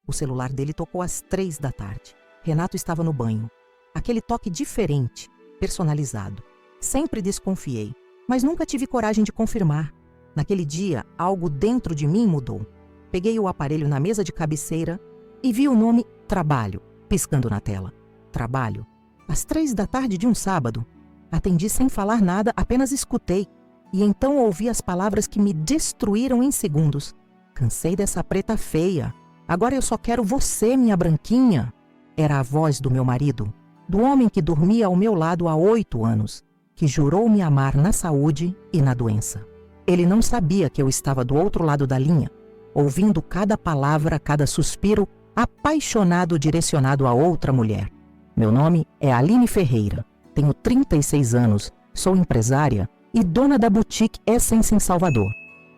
O celular dele tocou às 3 da tarde. Renato estava no banho. Aquele toque diferente, personalizado. Sempre desconfiei, mas nunca tive coragem de confirmar. Naquele dia, algo dentro de mim mudou. Peguei o aparelho na mesa de cabeceira e vi o nome Trabalho piscando na tela. Trabalho. Às 3 da tarde de um sábado. Atendi sem falar nada, apenas escutei. E então ouvi as palavras que me destruíram em segundos. Cansei dessa preta feia. Agora eu só quero você, minha branquinha. Era a voz do meu marido, do homem que dormia ao meu lado há 8 anos, que jurou me amar na saúde e na doença. Ele não sabia que eu estava do outro lado da linha, ouvindo cada palavra, cada suspiro, apaixonado direcionado a outra mulher. Meu nome é Aline Ferreira, tenho 36 anos, sou empresária e dona da boutique Essence em Salvador.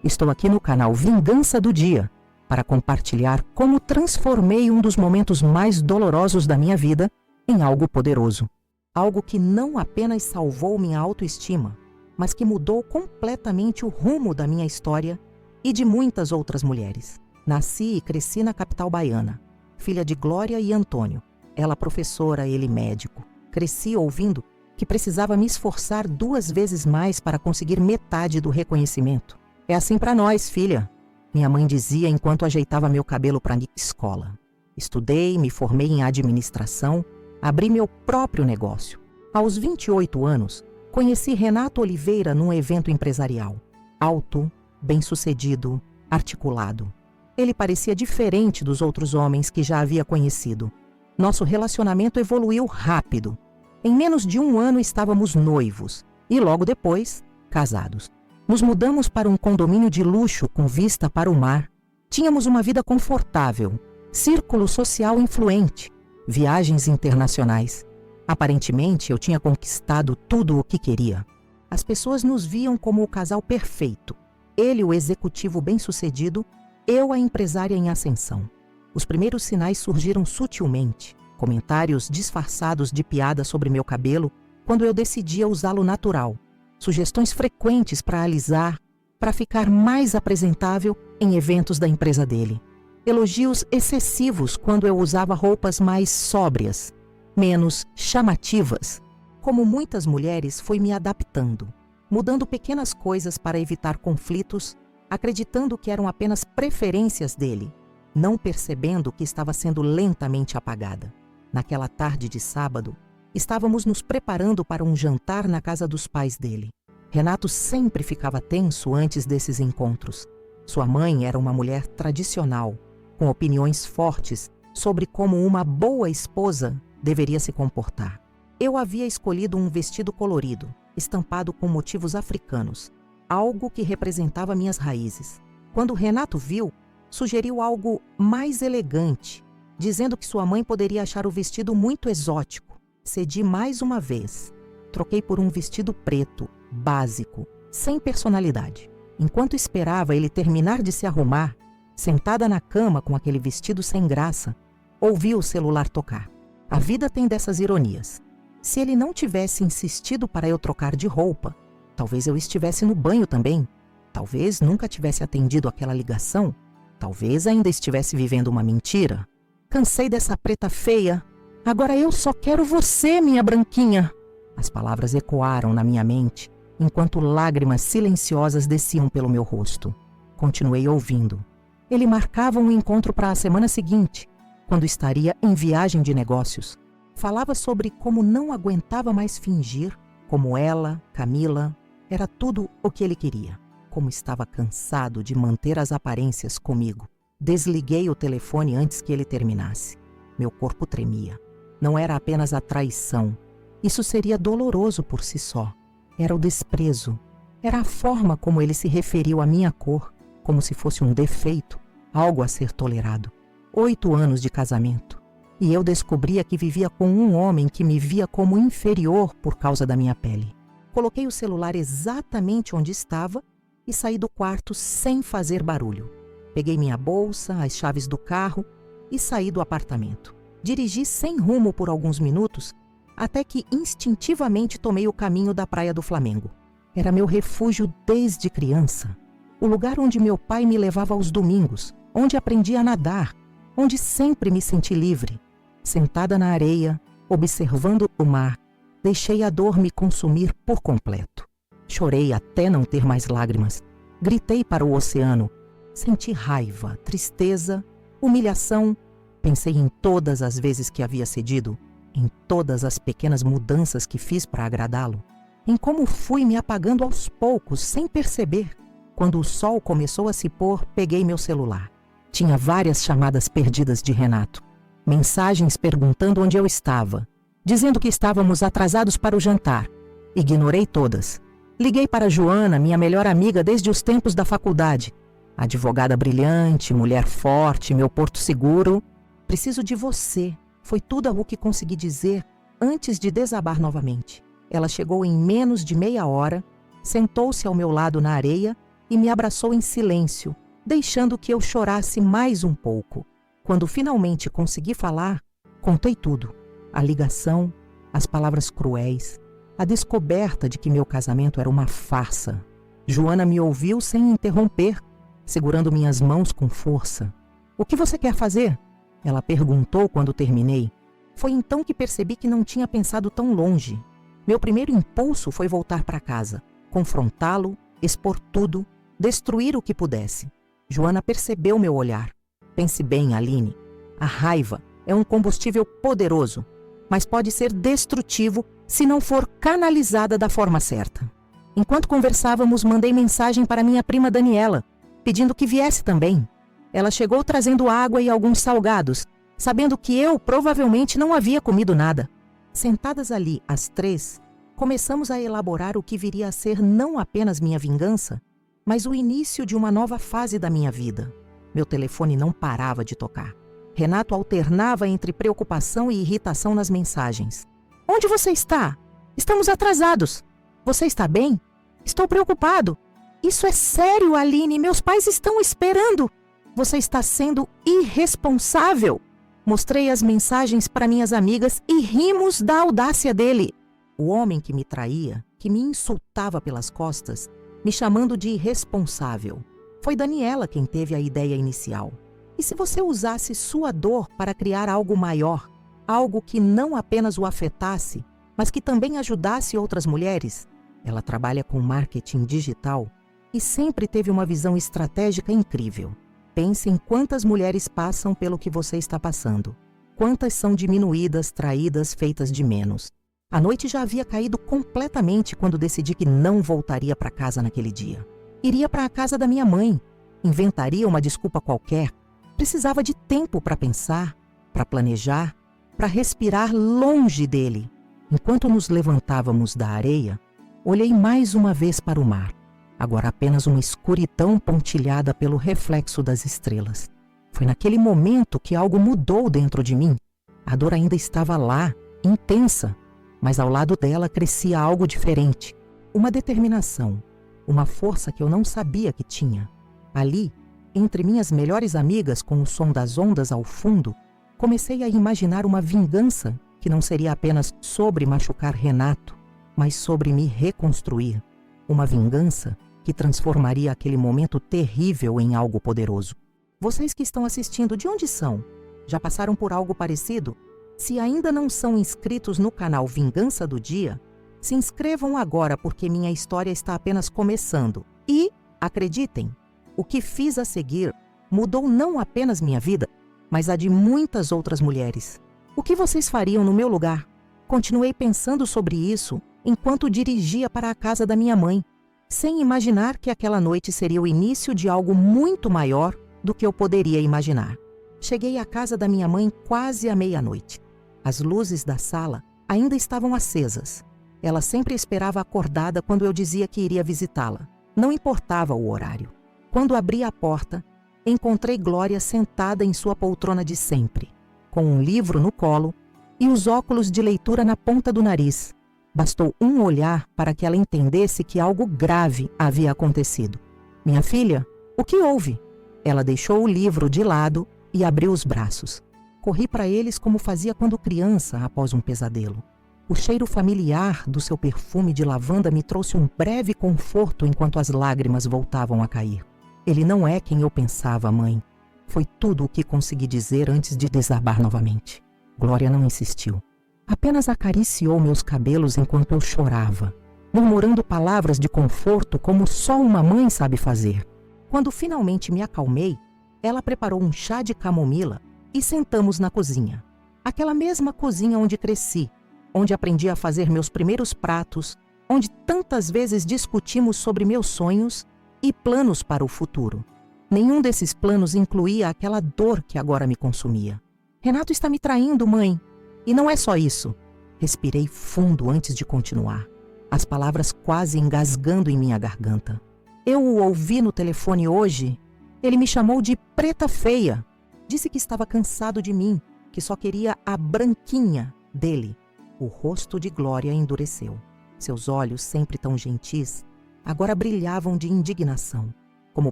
Estou aqui no canal Vingança do Dia para compartilhar como transformei um dos momentos mais dolorosos da minha vida em algo poderoso. Algo que não apenas salvou minha autoestima, mas que mudou completamente o rumo da minha história e de muitas outras mulheres. Nasci e cresci na capital baiana, filha de Glória e Antônio, ela professora, ele médico. Cresci ouvindo que precisava me esforçar 2 vezes mais para conseguir metade do reconhecimento. É assim para nós, filha, minha mãe dizia enquanto ajeitava meu cabelo para a escola. Estudei, me formei em administração, abri meu próprio negócio. Aos 28 anos, conheci Renato Oliveira num evento empresarial. Alto, bem-sucedido, articulado. Ele parecia diferente dos outros homens que já havia conhecido. Nosso relacionamento evoluiu rápido. Em menos de 1 ano estávamos noivos e logo depois, casados. Nos mudamos para um condomínio de luxo com vista para o mar. Tínhamos uma vida confortável, círculo social influente, viagens internacionais. Aparentemente, eu tinha conquistado tudo o que queria. As pessoas nos viam como o casal perfeito. Ele, o executivo bem-sucedido, eu, a empresária em ascensão. Os primeiros sinais surgiram sutilmente. Comentários disfarçados de piada sobre meu cabelo quando eu decidia usá-lo natural. Sugestões frequentes para alisar, para ficar mais apresentável em eventos da empresa dele. Elogios excessivos quando eu usava roupas mais sóbrias, menos chamativas. Como muitas mulheres, fui me adaptando, mudando pequenas coisas para evitar conflitos, acreditando que eram apenas preferências dele, não percebendo que estava sendo lentamente apagada. Naquela tarde de sábado, estávamos nos preparando para um jantar na casa dos pais dele. Renato sempre ficava tenso antes desses encontros. Sua mãe era uma mulher tradicional, com opiniões fortes sobre como uma boa esposa deveria se comportar. Eu havia escolhido um vestido colorido, estampado com motivos africanos, algo que representava minhas raízes. Quando Renato viu, sugeriu algo mais elegante, dizendo que sua mãe poderia achar o vestido muito exótico. Cedi mais uma vez. Troquei por um vestido preto, básico, sem personalidade. Enquanto esperava ele terminar de se arrumar, sentada na cama com aquele vestido sem graça, ouvi o celular tocar. A vida tem dessas ironias. Se ele não tivesse insistido para eu trocar de roupa, talvez eu estivesse no banho também. Talvez nunca tivesse atendido aquela ligação. Talvez ainda estivesse vivendo uma mentira. Cansei dessa preta feia. Agora eu só quero você, minha branquinha. As palavras ecoaram na minha mente, enquanto lágrimas silenciosas desciam pelo meu rosto. Continuei ouvindo. Ele marcava um encontro para a semana seguinte, quando estaria em viagem de negócios. Falava sobre como não aguentava mais fingir, como ela, Camila, era tudo o que ele queria. Como estava cansado de manter as aparências comigo. Desliguei o telefone antes que ele terminasse. Meu corpo tremia. Não era apenas a traição. Isso seria doloroso por si só. Era o desprezo. Era a forma como ele se referiu à minha cor, como se fosse um defeito, algo a ser tolerado. 8 anos de casamento. E eu descobria que vivia com um homem que me via como inferior por causa da minha pele. Coloquei o celular exatamente onde estava e saí do quarto sem fazer barulho. Peguei minha bolsa, as chaves do carro e saí do apartamento. Dirigi sem rumo por alguns minutos, até que instintivamente tomei o caminho da Praia do Flamengo. Era meu refúgio desde criança. O lugar onde meu pai me levava aos domingos, onde aprendi a nadar, onde sempre me senti livre. Sentada na areia, observando o mar, deixei a dor me consumir por completo. Chorei até não ter mais lágrimas. Gritei para o oceano. Senti raiva, tristeza, humilhação. Pensei em todas as vezes que havia cedido, em todas as pequenas mudanças que fiz para agradá-lo, em como fui me apagando aos poucos, sem perceber. Quando o sol começou a se pôr, peguei meu celular. Tinha várias chamadas perdidas de Renato. Mensagens perguntando onde eu estava, dizendo que estávamos atrasados para o jantar. Ignorei todas. Liguei para Joana, minha melhor amiga desde os tempos da faculdade. Advogada brilhante, mulher forte, meu porto seguro. Preciso de você. Foi tudo o que consegui dizer antes de desabar novamente. Ela chegou em menos de meia hora, sentou-se ao meu lado na areia e me abraçou em silêncio, deixando que eu chorasse mais um pouco. Quando finalmente consegui falar, contei tudo. A ligação, as palavras cruéis, a descoberta de que meu casamento era uma farsa. Joana me ouviu sem interromper, segurando minhas mãos com força. "O que você quer fazer?" Ela perguntou quando terminei. Foi então que percebi que não tinha pensado tão longe. Meu primeiro impulso foi voltar para casa, confrontá-lo, expor tudo, destruir o que pudesse. Joana percebeu meu olhar. "Pense bem, Aline. A raiva é um combustível poderoso, mas pode ser destrutivo se não for canalizada da forma certa." Enquanto conversávamos, mandei mensagem para minha prima Daniela, pedindo que viesse também. Ela chegou trazendo água e alguns salgados, sabendo que eu provavelmente não havia comido nada. Sentadas ali, as três, começamos a elaborar o que viria a ser não apenas minha vingança, mas o início de uma nova fase da minha vida. Meu telefone não parava de tocar. Renato alternava entre preocupação e irritação nas mensagens. "Onde você está? Estamos atrasados. Você está bem? Estou preocupado. Isso é sério, Aline. Meus pais estão esperando. Você está sendo irresponsável." Mostrei as mensagens para minhas amigas e rimos da audácia dele. O homem que me traía, que me insultava pelas costas, me chamando de irresponsável. Foi Daniela quem teve a ideia inicial. E se você usasse sua dor para criar algo maior, algo que não apenas o afetasse, mas que também ajudasse outras mulheres? Ela trabalha com marketing digital e sempre teve uma visão estratégica incrível. Pense em quantas mulheres passam pelo que você está passando. Quantas são diminuídas, traídas, feitas de menos. A noite já havia caído completamente quando decidi que não voltaria para casa naquele dia. Iria para a casa da minha mãe. Inventaria uma desculpa qualquer. Precisava de tempo para pensar, para planejar, para respirar longe dele. Enquanto nos levantávamos da areia, olhei mais uma vez para o mar. Agora apenas uma escuridão pontilhada pelo reflexo das estrelas. Foi naquele momento que algo mudou dentro de mim. A dor ainda estava lá, intensa, mas ao lado dela crescia algo diferente. Uma determinação, uma força que eu não sabia que tinha. Ali, entre minhas melhores amigas, com o som das ondas ao fundo, comecei a imaginar uma vingança que não seria apenas sobre machucar Renato, mas sobre me reconstruir. Uma vingança que transformaria aquele momento terrível em algo poderoso. Vocês que estão assistindo, de onde são? Já passaram por algo parecido? Se ainda não são inscritos no canal Vingança do Dia, se inscrevam agora porque minha história está apenas começando. E, acreditem, o que fiz a seguir mudou não apenas minha vida, mas a de muitas outras mulheres. O que vocês fariam no meu lugar? Continuei pensando sobre isso enquanto dirigia para a casa da minha mãe, sem imaginar que aquela noite seria o início de algo muito maior do que eu poderia imaginar. Cheguei à casa da minha mãe quase à meia-noite. As luzes da sala ainda estavam acesas. Ela sempre esperava acordada quando eu dizia que iria visitá-la. Não importava o horário. Quando abri a porta, encontrei Glória sentada em sua poltrona de sempre, com um livro no colo e os óculos de leitura na ponta do nariz. Bastou um olhar para que ela entendesse que algo grave havia acontecido. "Minha filha, o que houve?" Ela deixou o livro de lado e abriu os braços. Corri para eles como fazia quando criança após um pesadelo. O cheiro familiar do seu perfume de lavanda me trouxe um breve conforto enquanto as lágrimas voltavam a cair. "Ele não é quem eu pensava, mãe. Foi tudo o que consegui dizer antes de desabar novamente. Glória não insistiu. Apenas acariciou meus cabelos enquanto eu chorava, murmurando palavras de conforto como só uma mãe sabe fazer. Quando finalmente me acalmei, ela preparou um chá de camomila e sentamos na cozinha. Aquela mesma cozinha onde cresci, onde aprendi a fazer meus primeiros pratos, onde tantas vezes discutimos sobre meus sonhos e planos para o futuro. Nenhum desses planos incluía aquela dor que agora me consumia. Renato está me traindo, mãe. E não é só isso. Respirei fundo antes de continuar, as palavras quase engasgando em minha garganta. Eu o ouvi no telefone hoje. Ele me chamou de preta feia. Disse que estava cansado de mim, que só queria a branquinha dele. O rosto de Glória endureceu. Seus olhos, sempre tão gentis, agora brilhavam de indignação. Como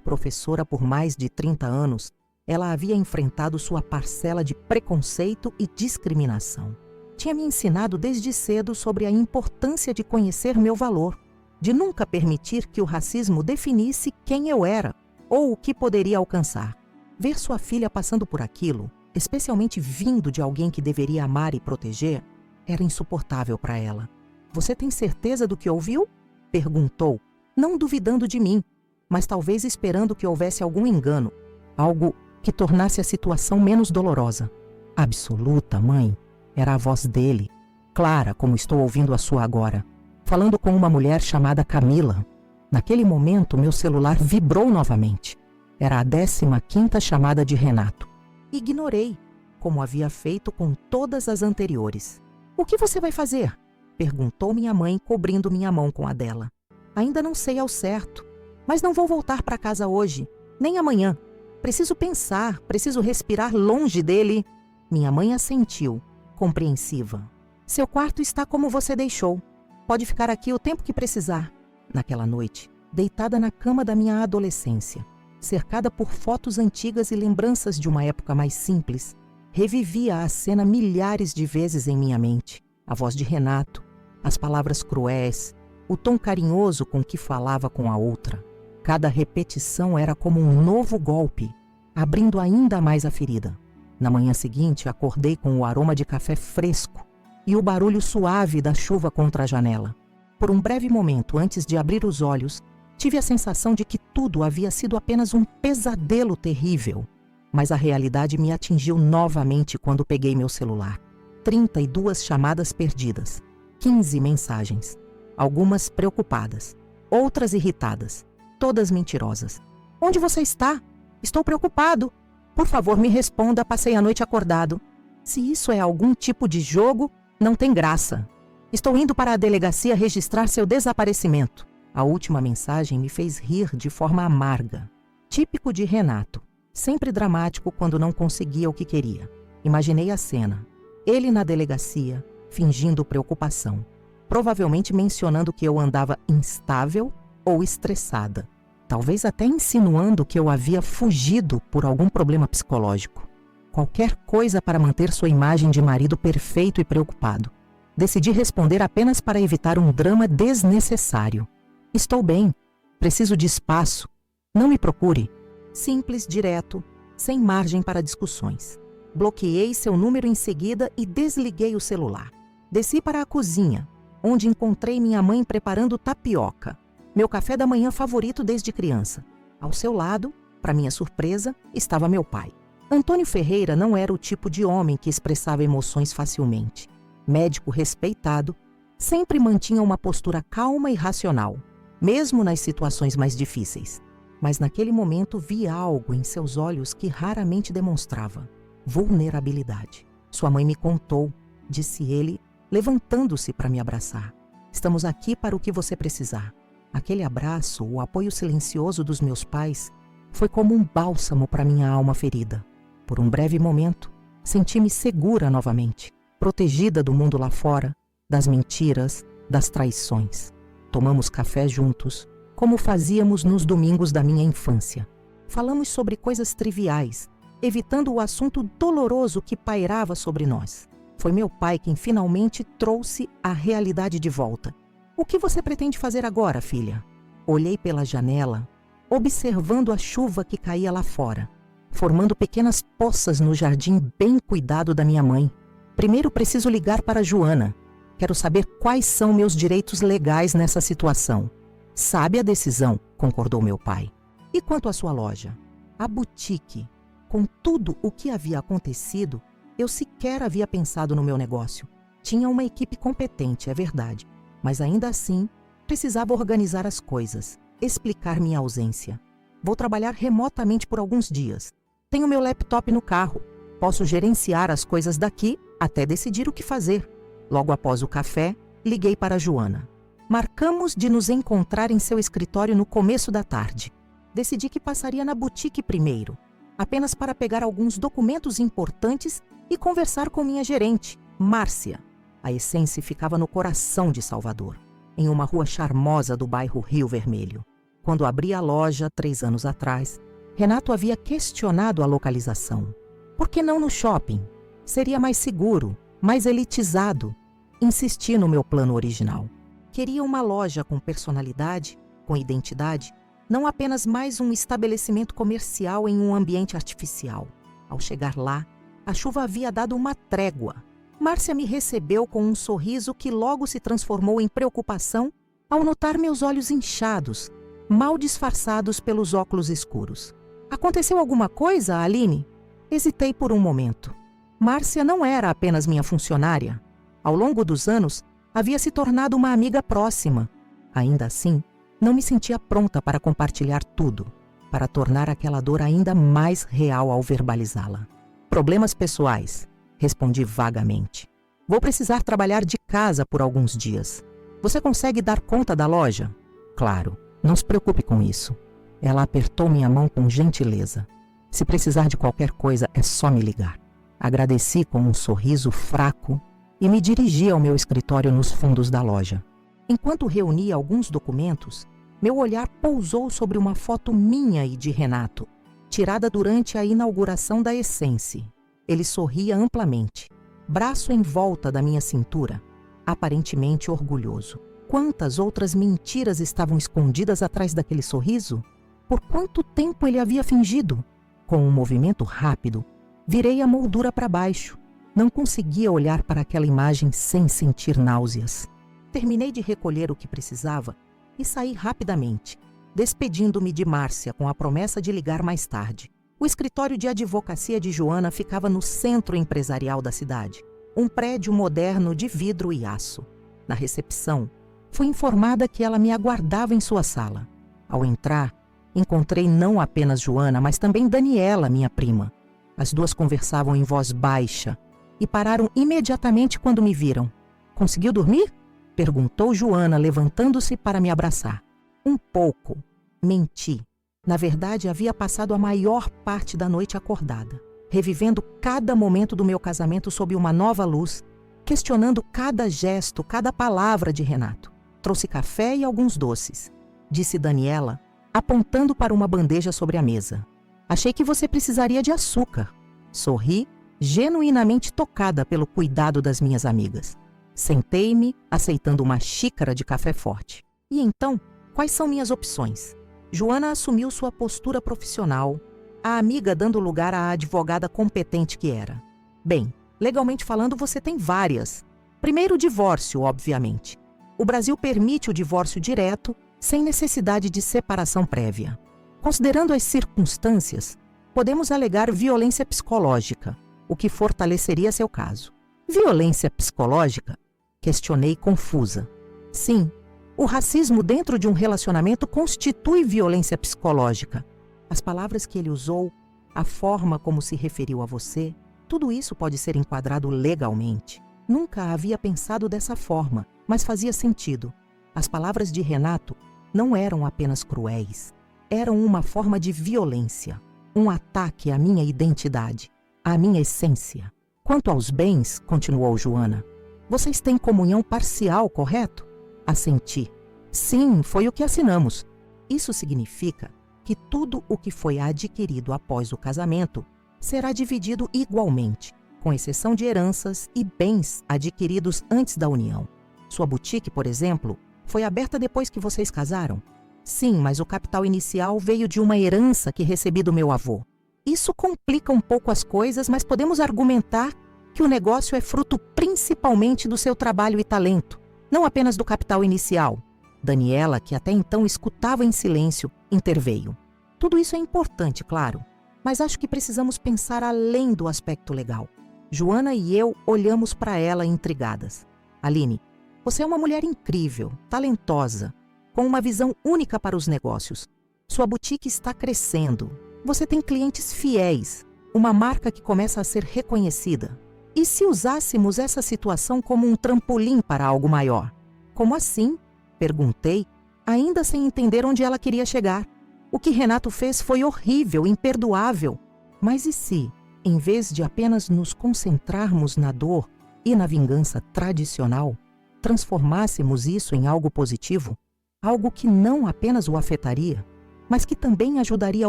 professora por mais de 30 anos, ela havia enfrentado sua parcela de preconceito e discriminação. Tinha me ensinado desde cedo sobre a importância de conhecer meu valor, de nunca permitir que o racismo definisse quem eu era ou o que poderia alcançar. Ver sua filha passando por aquilo, especialmente vindo de alguém que deveria amar e proteger, era insuportável para ela. "Você tem certeza do que ouviu?" perguntou, não duvidando de mim, mas talvez esperando que houvesse algum engano, algo que tornasse a situação menos dolorosa. "Absoluta, mãe." Era a voz dele, clara como estou ouvindo a sua agora, falando com uma mulher chamada Camila. Naquele momento, meu celular vibrou novamente. Era a 15ª chamada de Renato. Ignorei, como havia feito com todas as anteriores. "O que você vai fazer?" perguntou minha mãe, cobrindo minha mão com a dela. "Ainda não sei ao certo, mas não vou voltar para casa hoje, nem amanhã. Preciso pensar, preciso respirar longe dele." Minha mãe assentiu, compreensiva. "Seu quarto está como você deixou. Pode ficar aqui o tempo que precisar." Naquela noite, deitada na cama da minha adolescência, cercada por fotos antigas e lembranças de uma época mais simples, revivia a cena milhares de vezes em minha mente. A voz de Renato, as palavras cruéis, o tom carinhoso com que falava com a outra. Cada repetição era como um novo golpe, abrindo ainda mais a ferida. Na manhã seguinte, acordei com o aroma de café fresco e o barulho suave da chuva contra a janela. Por um breve momento, antes de abrir os olhos, tive a sensação de que tudo havia sido apenas um pesadelo terrível. Mas a realidade me atingiu novamente quando peguei meu celular. 32 chamadas perdidas, 15 mensagens, algumas preocupadas, outras irritadas, todas mentirosas. "Onde você está? Estou preocupado. Por favor, me responda, passei a noite acordado." Se isso é algum tipo de jogo, não tem graça. "Estou indo para a delegacia registrar seu desaparecimento." A última mensagem me fez rir de forma amarga. Típico de Renato, sempre dramático quando não conseguia o que queria. Imaginei a cena. Ele na delegacia, fingindo preocupação, provavelmente mencionando que eu andava instável ou estressada. Talvez até insinuando que eu havia fugido por algum problema psicológico. Qualquer coisa para manter sua imagem de marido perfeito e preocupado. Decidi responder apenas para evitar um drama desnecessário. "Estou bem. Preciso de espaço. Não me procure." Simples, direto, sem margem para discussões. Bloqueei seu número em seguida e desliguei o celular. Desci para a cozinha, onde encontrei minha mãe preparando tapioca, meu café da manhã favorito desde criança. Ao seu lado, para minha surpresa, estava meu pai. Antônio Ferreira não era o tipo de homem que expressava emoções facilmente. Médico respeitado, sempre mantinha uma postura calma e racional, mesmo nas situações mais difíceis. Mas naquele momento vi algo em seus olhos que raramente demonstrava: vulnerabilidade. "Sua mãe me contou", disse ele, levantando-se para me abraçar. "Estamos aqui para o que você precisar." Aquele abraço, o apoio silencioso dos meus pais, foi como um bálsamo para minha alma ferida. Por um breve momento, senti-me segura novamente, protegida do mundo lá fora, das mentiras, das traições. Tomamos café juntos, como fazíamos nos domingos da minha infância. Falamos sobre coisas triviais, evitando o assunto doloroso que pairava sobre nós. Foi meu pai quem finalmente trouxe a realidade de volta. "O que você pretende fazer agora, filha?" Olhei pela janela, observando a chuva que caía lá fora. formando pequenas poças no jardim bem cuidado da minha mãe. Primeiro preciso ligar para Joana. Quero saber quais são meus direitos legais nessa situação. Sabe a decisão, concordou meu pai. E quanto à sua loja? A boutique. Com tudo o que havia acontecido, eu sequer havia pensado no meu negócio. Tinha uma equipe competente, é verdade, mas ainda assim precisava organizar as coisas, explicar minha ausência. Vou trabalhar remotamente por alguns dias. Tenho meu laptop no carro. Posso gerenciar as coisas daqui até decidir o que fazer. Logo após o café, liguei para Joana. Marcamos de nos encontrar em seu escritório no começo da tarde. Decidi que passaria na boutique primeiro, apenas para pegar alguns documentos importantes e conversar com minha gerente, Márcia. A Essence ficava no coração de Salvador, em uma rua charmosa do bairro Rio Vermelho. Quando abri a loja 3 anos atrás, Renato havia questionado a localização. Por que não no shopping? Seria mais seguro, mais elitizado. Insisti no meu plano original. Queria uma loja com personalidade, com identidade, não apenas mais um estabelecimento comercial em um ambiente artificial. Ao chegar lá, a chuva havia dado uma trégua. Márcia me recebeu com um sorriso que logo se transformou em preocupação ao notar meus olhos inchados, mal disfarçados pelos óculos escuros. Aconteceu alguma coisa, Aline? Hesitei por um momento. Márcia não era apenas minha funcionária. Ao longo dos anos, havia se tornado uma amiga próxima. Ainda assim, não me sentia pronta para compartilhar tudo, para tornar aquela dor ainda mais real ao verbalizá-la. Problemas pessoais, respondi vagamente. Vou precisar trabalhar de casa por alguns dias. Você consegue dar conta da loja? Claro, não se preocupe com isso. Ela apertou minha mão com gentileza. Se precisar de qualquer coisa, é só me ligar. Agradeci com um sorriso fraco e me dirigi ao meu escritório nos fundos da loja. Enquanto reunia alguns documentos, meu olhar pousou sobre uma foto minha e de Renato, tirada durante a inauguração da Essence. Ele sorria amplamente, braço em volta da minha cintura, aparentemente orgulhoso. Quantas outras mentiras estavam escondidas atrás daquele sorriso? Por quanto tempo ele havia fingido? Com um movimento rápido, virei a moldura para baixo. Não conseguia olhar para aquela imagem sem sentir náuseas. Terminei de recolher o que precisava e saí rapidamente, despedindo-me de Márcia com a promessa de ligar mais tarde. O escritório de advocacia de Joana ficava no centro empresarial da cidade, um prédio moderno de vidro e aço. Na recepção, fui informada que ela me aguardava em sua sala. Ao entrar, encontrei não apenas Joana, mas também Daniela, minha prima. As duas conversavam em voz baixa e pararam imediatamente quando me viram. Conseguiu dormir? Perguntou Joana, levantando-se para me abraçar. Um pouco. Menti. Na verdade, havia passado a maior parte da noite acordada, revivendo cada momento do meu casamento sob uma nova luz, questionando cada gesto, cada palavra de Renato. Trouxe café e alguns doces, disse Daniela, apontando para uma bandeja sobre a mesa. Achei que você precisaria de açúcar. Sorri, genuinamente tocada pelo cuidado das minhas amigas. Sentei-me, aceitando uma xícara de café forte. E então, quais são minhas opções? Joana assumiu sua postura profissional, a amiga dando lugar à advogada competente que era. Bem, legalmente falando, você tem várias. Primeiro, o divórcio, obviamente. O Brasil permite o divórcio direto, sem necessidade de separação prévia. Considerando as circunstâncias, podemos alegar violência psicológica, o que fortaleceria seu caso. Violência psicológica? Questionei confusa. Sim, o racismo dentro de um relacionamento constitui violência psicológica. As palavras que ele usou, a forma como se referiu a você, tudo isso pode ser enquadrado legalmente. Nunca havia pensado dessa forma, mas fazia sentido. As palavras de Renato não eram apenas cruéis, eram uma forma de violência, um ataque à minha identidade, à minha essência. Quanto aos bens, continuou Joana, vocês têm comunhão parcial, correto? Assenti. Sim, foi o que assinamos. Isso significa que tudo o que foi adquirido após o casamento será dividido igualmente, com exceção de heranças e bens adquiridos antes da união. Sua boutique, por exemplo, foi aberta depois que vocês casaram? Sim, mas o capital inicial veio de uma herança que recebi do meu avô. Isso complica um pouco as coisas, mas podemos argumentar que o negócio é fruto principalmente do seu trabalho e talento, não apenas do capital inicial. Daniela, que até então escutava em silêncio, interveio. Tudo isso é importante, claro, mas acho que precisamos pensar além do aspecto legal. Joana e eu olhamos para ela intrigadas. Aline, você é uma mulher incrível, talentosa, com uma visão única para os negócios. Sua boutique está crescendo. Você tem clientes fiéis, uma marca que começa a ser reconhecida. E se usássemos essa situação como um trampolim para algo maior? Como assim? Perguntei, ainda sem entender onde ela queria chegar. O que Renato fez foi horrível, imperdoável. Mas e se, em vez de apenas nos concentrarmos na dor e na vingança tradicional, transformássemos isso em algo positivo? Algo que não apenas o afetaria, mas que também ajudaria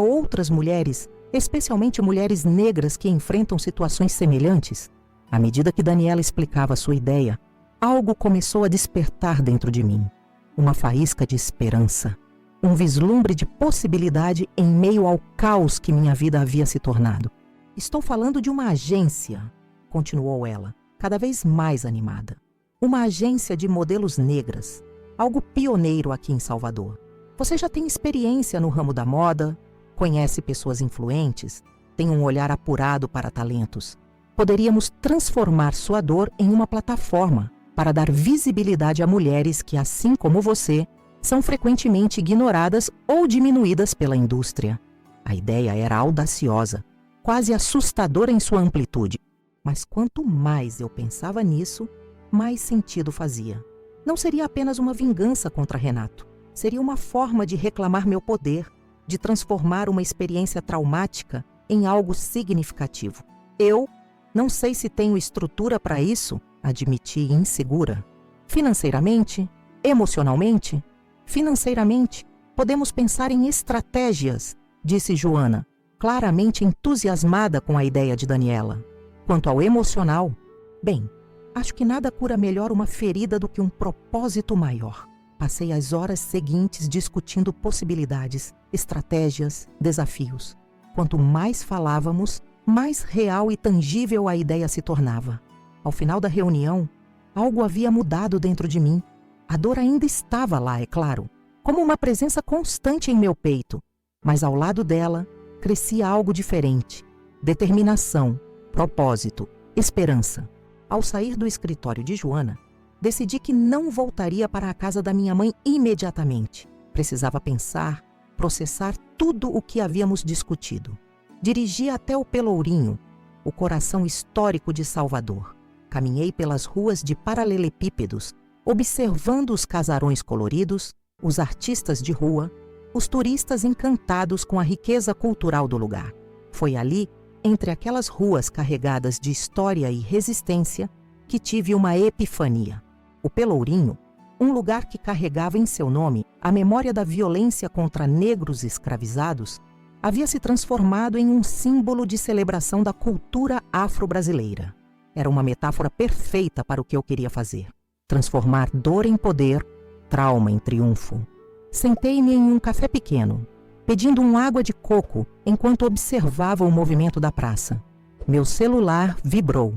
outras mulheres, especialmente mulheres negras que enfrentam situações semelhantes? À medida que Daniela explicava sua ideia, algo começou a despertar dentro de mim. Uma faísca de esperança, um vislumbre de possibilidade em meio ao caos que minha vida havia se tornado. Estou falando de uma agência, continuou ela, cada vez mais animada. Uma agência de modelos negras, algo pioneiro aqui em Salvador. Você já tem experiência no ramo da moda, conhece pessoas influentes, tem um olhar apurado para talentos. Poderíamos transformar sua dor em uma plataforma para dar visibilidade a mulheres que, assim como você, são frequentemente ignoradas ou diminuídas pela indústria. A ideia era audaciosa, quase assustadora em sua amplitude. Mas quanto mais eu pensava nisso, mais sentido fazia. Não seria apenas uma vingança contra Renato. Seria uma forma de reclamar meu poder, de transformar uma experiência traumática em algo significativo. Eu não sei se tenho estrutura para isso, admiti insegura. Financeiramente? Emocionalmente? Financeiramente, podemos pensar em estratégias, disse Joana, claramente entusiasmada com a ideia de Daniela. Quanto ao emocional, bem, acho que nada cura melhor uma ferida do que um propósito maior. Passei as horas seguintes discutindo possibilidades, estratégias, desafios. Quanto mais falávamos, mais real e tangível a ideia se tornava. Ao final da reunião, algo havia mudado dentro de mim. A dor ainda estava lá, é claro, como uma presença constante em meu peito, mas ao lado dela crescia algo diferente: determinação, propósito, esperança. Ao sair do escritório de Joana, decidi que não voltaria para a casa da minha mãe imediatamente. Precisava pensar, processar tudo o que havíamos discutido. Dirigi até o Pelourinho, o coração histórico de Salvador. Caminhei pelas ruas de paralelepípedos, observando os casarões coloridos, os artistas de rua, os turistas encantados com a riqueza cultural do lugar. Foi ali, entre aquelas ruas carregadas de história e resistência, que tive uma epifania. O Pelourinho, um lugar que carregava em seu nome a memória da violência contra negros escravizados, havia se transformado em um símbolo de celebração da cultura afro-brasileira. Era uma metáfora perfeita para o que eu queria fazer: transformar dor em poder, trauma em triunfo. Sentei-me em um café pequeno, pedindo água de coco enquanto observava o movimento da praça. Meu celular vibrou.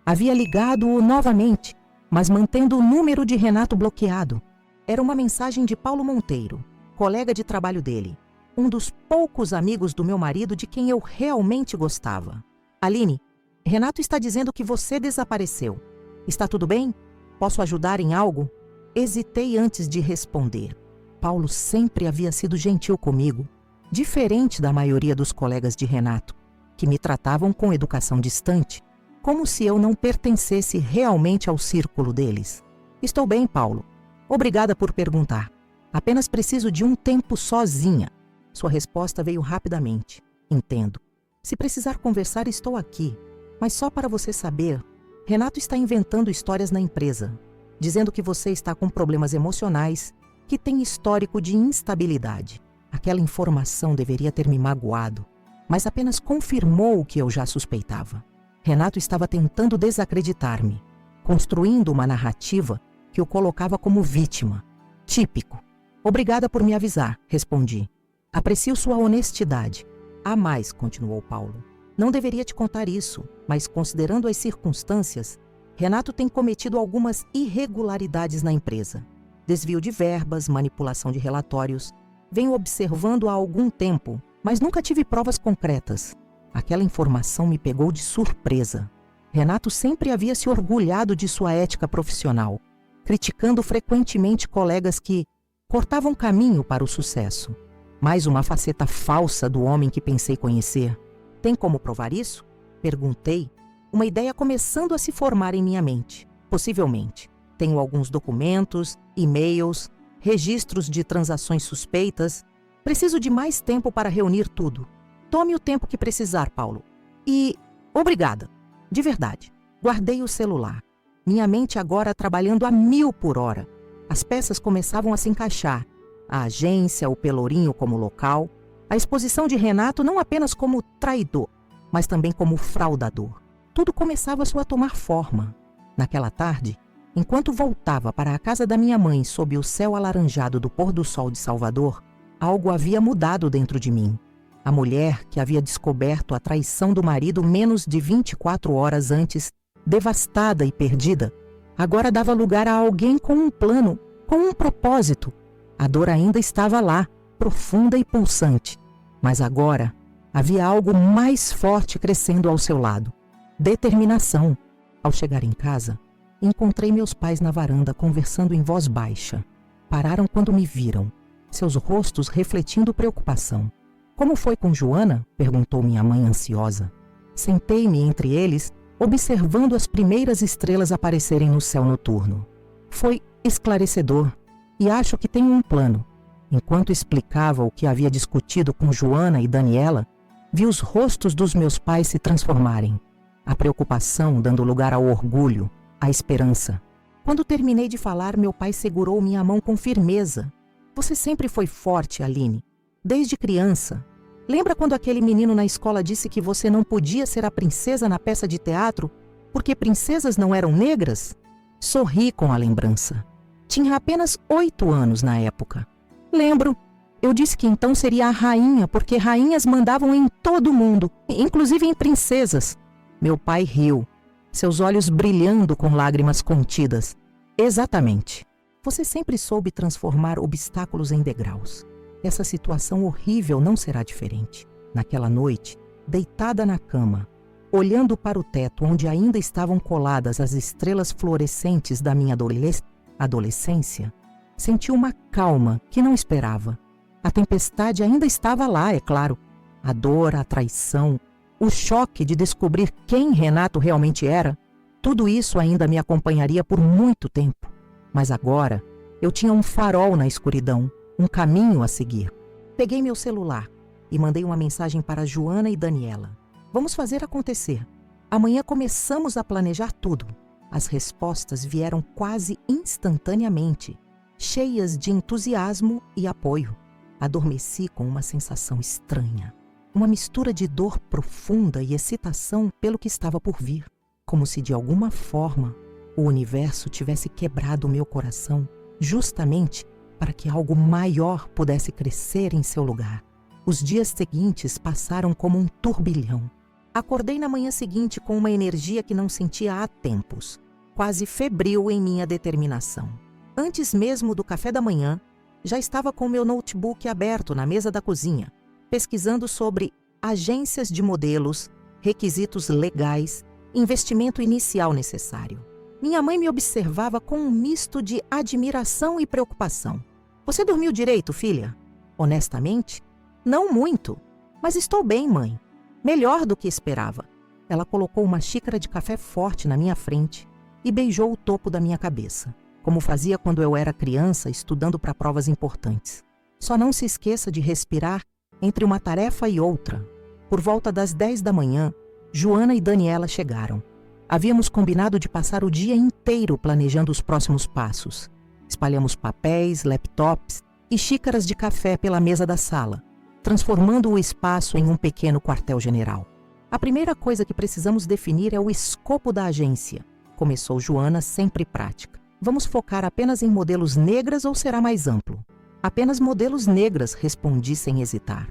Havia ligado-o novamente, mas mantendo o número de Renato bloqueado. Era uma mensagem de Paulo Monteiro, colega de trabalho dele, um dos poucos amigos do meu marido de quem eu realmente gostava. Aline, Renato está dizendo que você desapareceu. Está tudo bem? Posso ajudar em algo? Hesitei antes de responder. Paulo sempre havia sido gentil comigo, diferente da maioria dos colegas de Renato, que me tratavam com educação distante, como se eu não pertencesse realmente ao círculo deles. Estou bem, Paulo. Obrigada por perguntar. Apenas preciso de um tempo sozinha. Sua resposta veio rapidamente. Entendo. Se precisar conversar, estou aqui. Mas só para você saber, Renato está inventando histórias na empresa, dizendo que você está com problemas emocionais, que tem histórico de instabilidade. Aquela informação deveria ter me magoado, mas apenas confirmou o que eu já suspeitava. Renato estava tentando desacreditar-me, construindo uma narrativa que o colocava como vítima. Típico. Obrigada por me avisar, respondi. Aprecio sua honestidade. Há mais, continuou Paulo. Não deveria te contar isso, mas considerando as circunstâncias, Renato tem cometido algumas irregularidades na empresa. Desvio de verbas, manipulação de relatórios. Venho observando há algum tempo, mas nunca tive provas concretas. Aquela informação me pegou de surpresa. Renato sempre havia se orgulhado de sua ética profissional, criticando frequentemente colegas que cortavam caminho para o sucesso. Mais uma faceta falsa do homem que pensei conhecer. Tem como provar isso? Perguntei, uma ideia começando a se formar em minha mente. Possivelmente. Tenho alguns documentos, e-mails, registros de transações suspeitas. Preciso de mais tempo para reunir tudo. Tome o tempo que precisar, Paulo. E obrigada. De verdade. Guardei o celular. Minha mente agora trabalhando a 1000 por hora. As peças começavam a se encaixar. A agência, o Pelourinho como local. A exposição de Renato não apenas como traidor, mas também como fraudador. Tudo começava a tomar forma. Naquela tarde, enquanto voltava para a casa da minha mãe sob o céu alaranjado do pôr do sol de Salvador, algo havia mudado dentro de mim. A mulher que havia descoberto a traição do marido menos de 24 horas antes, devastada e perdida, agora dava lugar a alguém com um plano, com um propósito. A dor ainda estava lá, profunda e pulsante, mas agora havia algo mais forte crescendo ao seu lado. Determinação. Ao chegar em casa, encontrei meus pais na varanda conversando em voz baixa. Pararam quando me viram, seus rostos refletindo preocupação. Como foi com Joana? Perguntou minha mãe ansiosa. Sentei-me entre eles, observando as primeiras estrelas aparecerem no céu noturno. Foi esclarecedor, e acho que tem um plano. Enquanto explicava o que havia discutido com Joana e Daniela, vi os rostos dos meus pais se transformarem. A preocupação dando lugar ao orgulho, à esperança. Quando terminei de falar, meu pai segurou minha mão com firmeza. Você sempre foi forte, Aline. Desde criança. Lembra quando aquele menino na escola disse que você não podia ser a princesa na peça de teatro porque princesas não eram negras? Sorri com a lembrança. Tinha apenas 8 anos na época. Lembro. Eu disse que então seria a rainha porque rainhas mandavam em todo mundo, inclusive em princesas. Meu pai riu, seus olhos brilhando com lágrimas contidas. Exatamente. Você sempre soube transformar obstáculos em degraus. Essa situação horrível não será diferente. Naquela noite, deitada na cama, olhando para o teto onde ainda estavam coladas as estrelas fluorescentes da minha adolescência, senti uma calma que não esperava. A tempestade ainda estava lá, é claro. A dor, a traição, o choque de descobrir quem Renato realmente era, tudo isso ainda me acompanharia por muito tempo. Mas agora, eu tinha um farol na escuridão, um caminho a seguir. Peguei meu celular e mandei uma mensagem para Joana e Daniela. Vamos fazer acontecer. Amanhã começamos a planejar tudo. As respostas vieram quase instantaneamente, cheias de entusiasmo e apoio. Adormeci com uma sensação estranha, uma mistura de dor profunda e excitação pelo que estava por vir, como se de alguma forma o universo tivesse quebrado o meu coração justamente para que algo maior pudesse crescer em seu lugar. Os dias seguintes passaram como um turbilhão. Acordei na manhã seguinte com uma energia que não sentia há tempos, quase febril em minha determinação. Antes mesmo do café da manhã, já estava com meu notebook aberto na mesa da cozinha, pesquisando sobre agências de modelos, requisitos legais, investimento inicial necessário. Minha mãe me observava com um misto de admiração e preocupação. Você dormiu direito, filha? Honestamente, não muito. Mas estou bem, mãe. Melhor do que esperava. Ela colocou uma xícara de café forte na minha frente e beijou o topo da minha cabeça, como fazia quando eu era criança estudando para provas importantes. Só não se esqueça de respirar entre uma tarefa e outra. Por volta das 10 da manhã, Joana e Daniela chegaram. Havíamos combinado de passar o dia inteiro planejando os próximos passos. Espalhamos papéis, laptops e xícaras de café pela mesa da sala, transformando o espaço em um pequeno quartel-general. A primeira coisa que precisamos definir é o escopo da agência, começou Joana, sempre prática. Vamos focar apenas em modelos negras ou será mais amplo? Apenas modelos negras, respondi sem hesitar.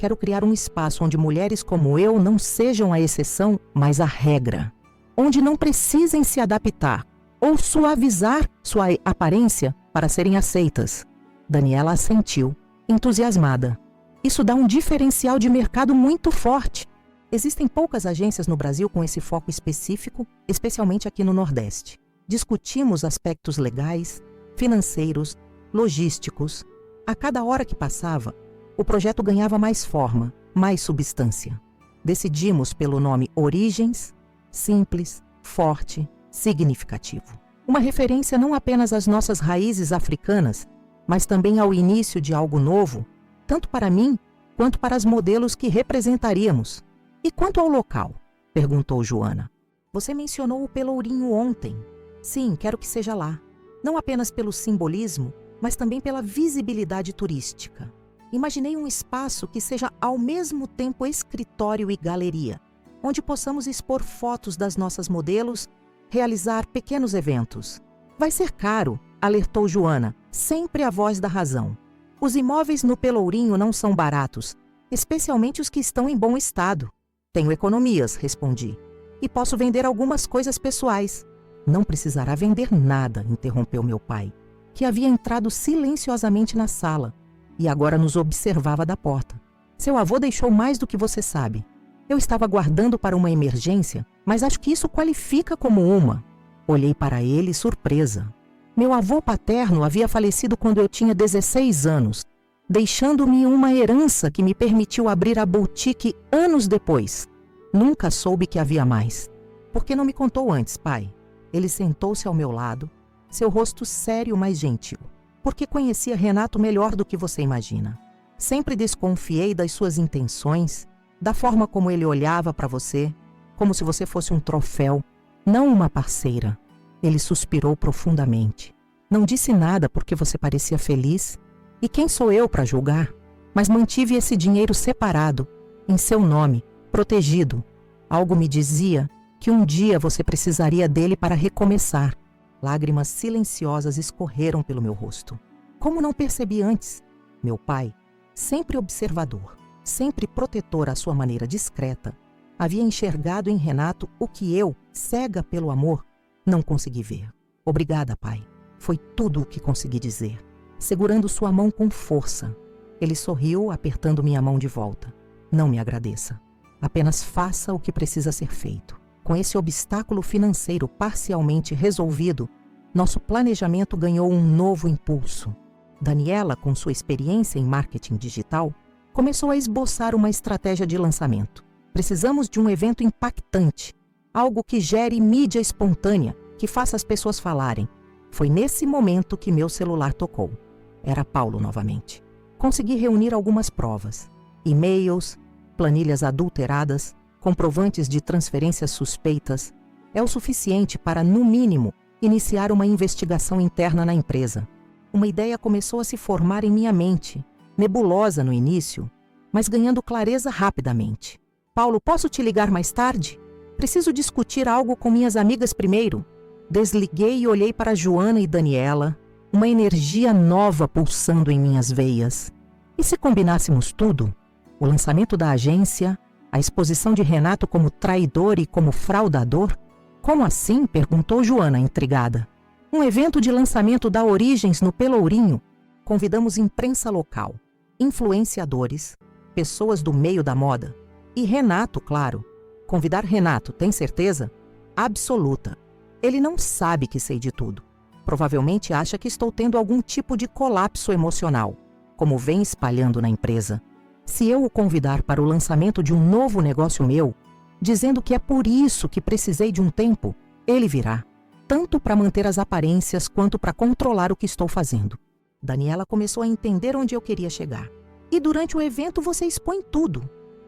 Quero criar um espaço onde mulheres como eu não sejam a exceção, mas a regra. Onde não precisem se adaptar ou suavizar sua aparência para serem aceitas. Daniela assentiu, entusiasmada. Isso dá um diferencial de mercado muito forte. Existem poucas agências no Brasil com esse foco específico, especialmente aqui no Nordeste. Discutimos aspectos legais, financeiros, logísticos. A cada hora que passava, o projeto ganhava mais forma, mais substância. Decidimos pelo nome Origens, simples, forte, significativo. Uma referência não apenas às nossas raízes africanas, mas também ao início de algo novo, tanto para mim quanto para as modelos que representaríamos. E quanto ao local? Perguntou Joana. Você mencionou o Pelourinho ontem. Sim, quero que seja lá. Não apenas pelo simbolismo, mas também pela visibilidade turística. Imaginei um espaço que seja ao mesmo tempo escritório e galeria, onde possamos expor fotos das nossas modelos, realizar pequenos eventos. Vai ser caro, alertou Joana, sempre a voz da razão. Os imóveis no Pelourinho não são baratos, especialmente os que estão em bom estado. Tenho economias, respondi, e posso vender algumas coisas pessoais. Não precisará vender nada, interrompeu meu pai, que havia entrado silenciosamente na sala e agora nos observava da porta. Seu avô deixou mais do que você sabe. Eu estava guardando para uma emergência, mas acho que isso qualifica como uma. Olhei para ele, surpresa. Meu avô paterno havia falecido quando eu tinha 16 anos, deixando-me uma herança que me permitiu abrir a boutique anos depois. Nunca soube que havia mais. Por que não me contou antes, pai? Ele sentou-se ao meu lado, seu rosto sério, mas gentil. Porque conhecia Renato melhor do que você imagina. Sempre desconfiei das suas intenções, da forma como ele olhava para você, como se você fosse um troféu, não uma parceira. Ele suspirou profundamente. Não disse nada porque você parecia feliz. E quem sou eu para julgar? Mas mantive esse dinheiro separado, em seu nome, protegido. Algo me dizia que um dia você precisaria dele para recomeçar. Lágrimas silenciosas escorreram pelo meu rosto. Como não percebi antes? Meu pai, sempre observador, sempre protetor à sua maneira discreta, havia enxergado em Renato o que eu, cega pelo amor, não consegui ver. Obrigada, pai. Foi tudo o que consegui dizer. Segurando sua mão com força. Ele sorriu, apertando minha mão de volta. Não me agradeça. Apenas faça o que precisa ser feito. Com esse obstáculo financeiro parcialmente resolvido, nosso planejamento ganhou um novo impulso. Daniela, com sua experiência em marketing digital, começou a esboçar uma estratégia de lançamento. Precisamos de um evento impactante, algo que gere mídia espontânea, que faça as pessoas falarem. Foi nesse momento que meu celular tocou. Era Paulo novamente. Consegui reunir algumas provas. E-mails, planilhas adulteradas, comprovantes de transferências suspeitas. É o suficiente para, no mínimo, iniciar uma investigação interna na empresa. Uma ideia começou a se formar em minha mente, nebulosa no início, mas ganhando clareza rapidamente. Paulo, posso te ligar mais tarde? Preciso discutir algo com minhas amigas primeiro. Desliguei e olhei para Joana e Daniela, uma energia nova pulsando em minhas veias. E se combinássemos tudo? O lançamento da agência, a exposição de Renato como traidor e como fraudador? Como assim? Perguntou Joana, intrigada. Um evento de lançamento da Origens no Pelourinho. Convidamos imprensa local, influenciadores, pessoas do meio da moda. E Renato, claro. Convidar Renato, tem certeza? Absoluta. Ele não sabe que sei de tudo. Provavelmente acha que estou tendo algum tipo de colapso emocional, como vem espalhando na empresa. Se eu o convidar para o lançamento de um novo negócio meu, dizendo que é por isso que precisei de um tempo, ele virá, tanto para manter as aparências quanto para controlar o que estou fazendo. Daniela começou a entender onde eu queria chegar. E durante o evento você expõe tudo.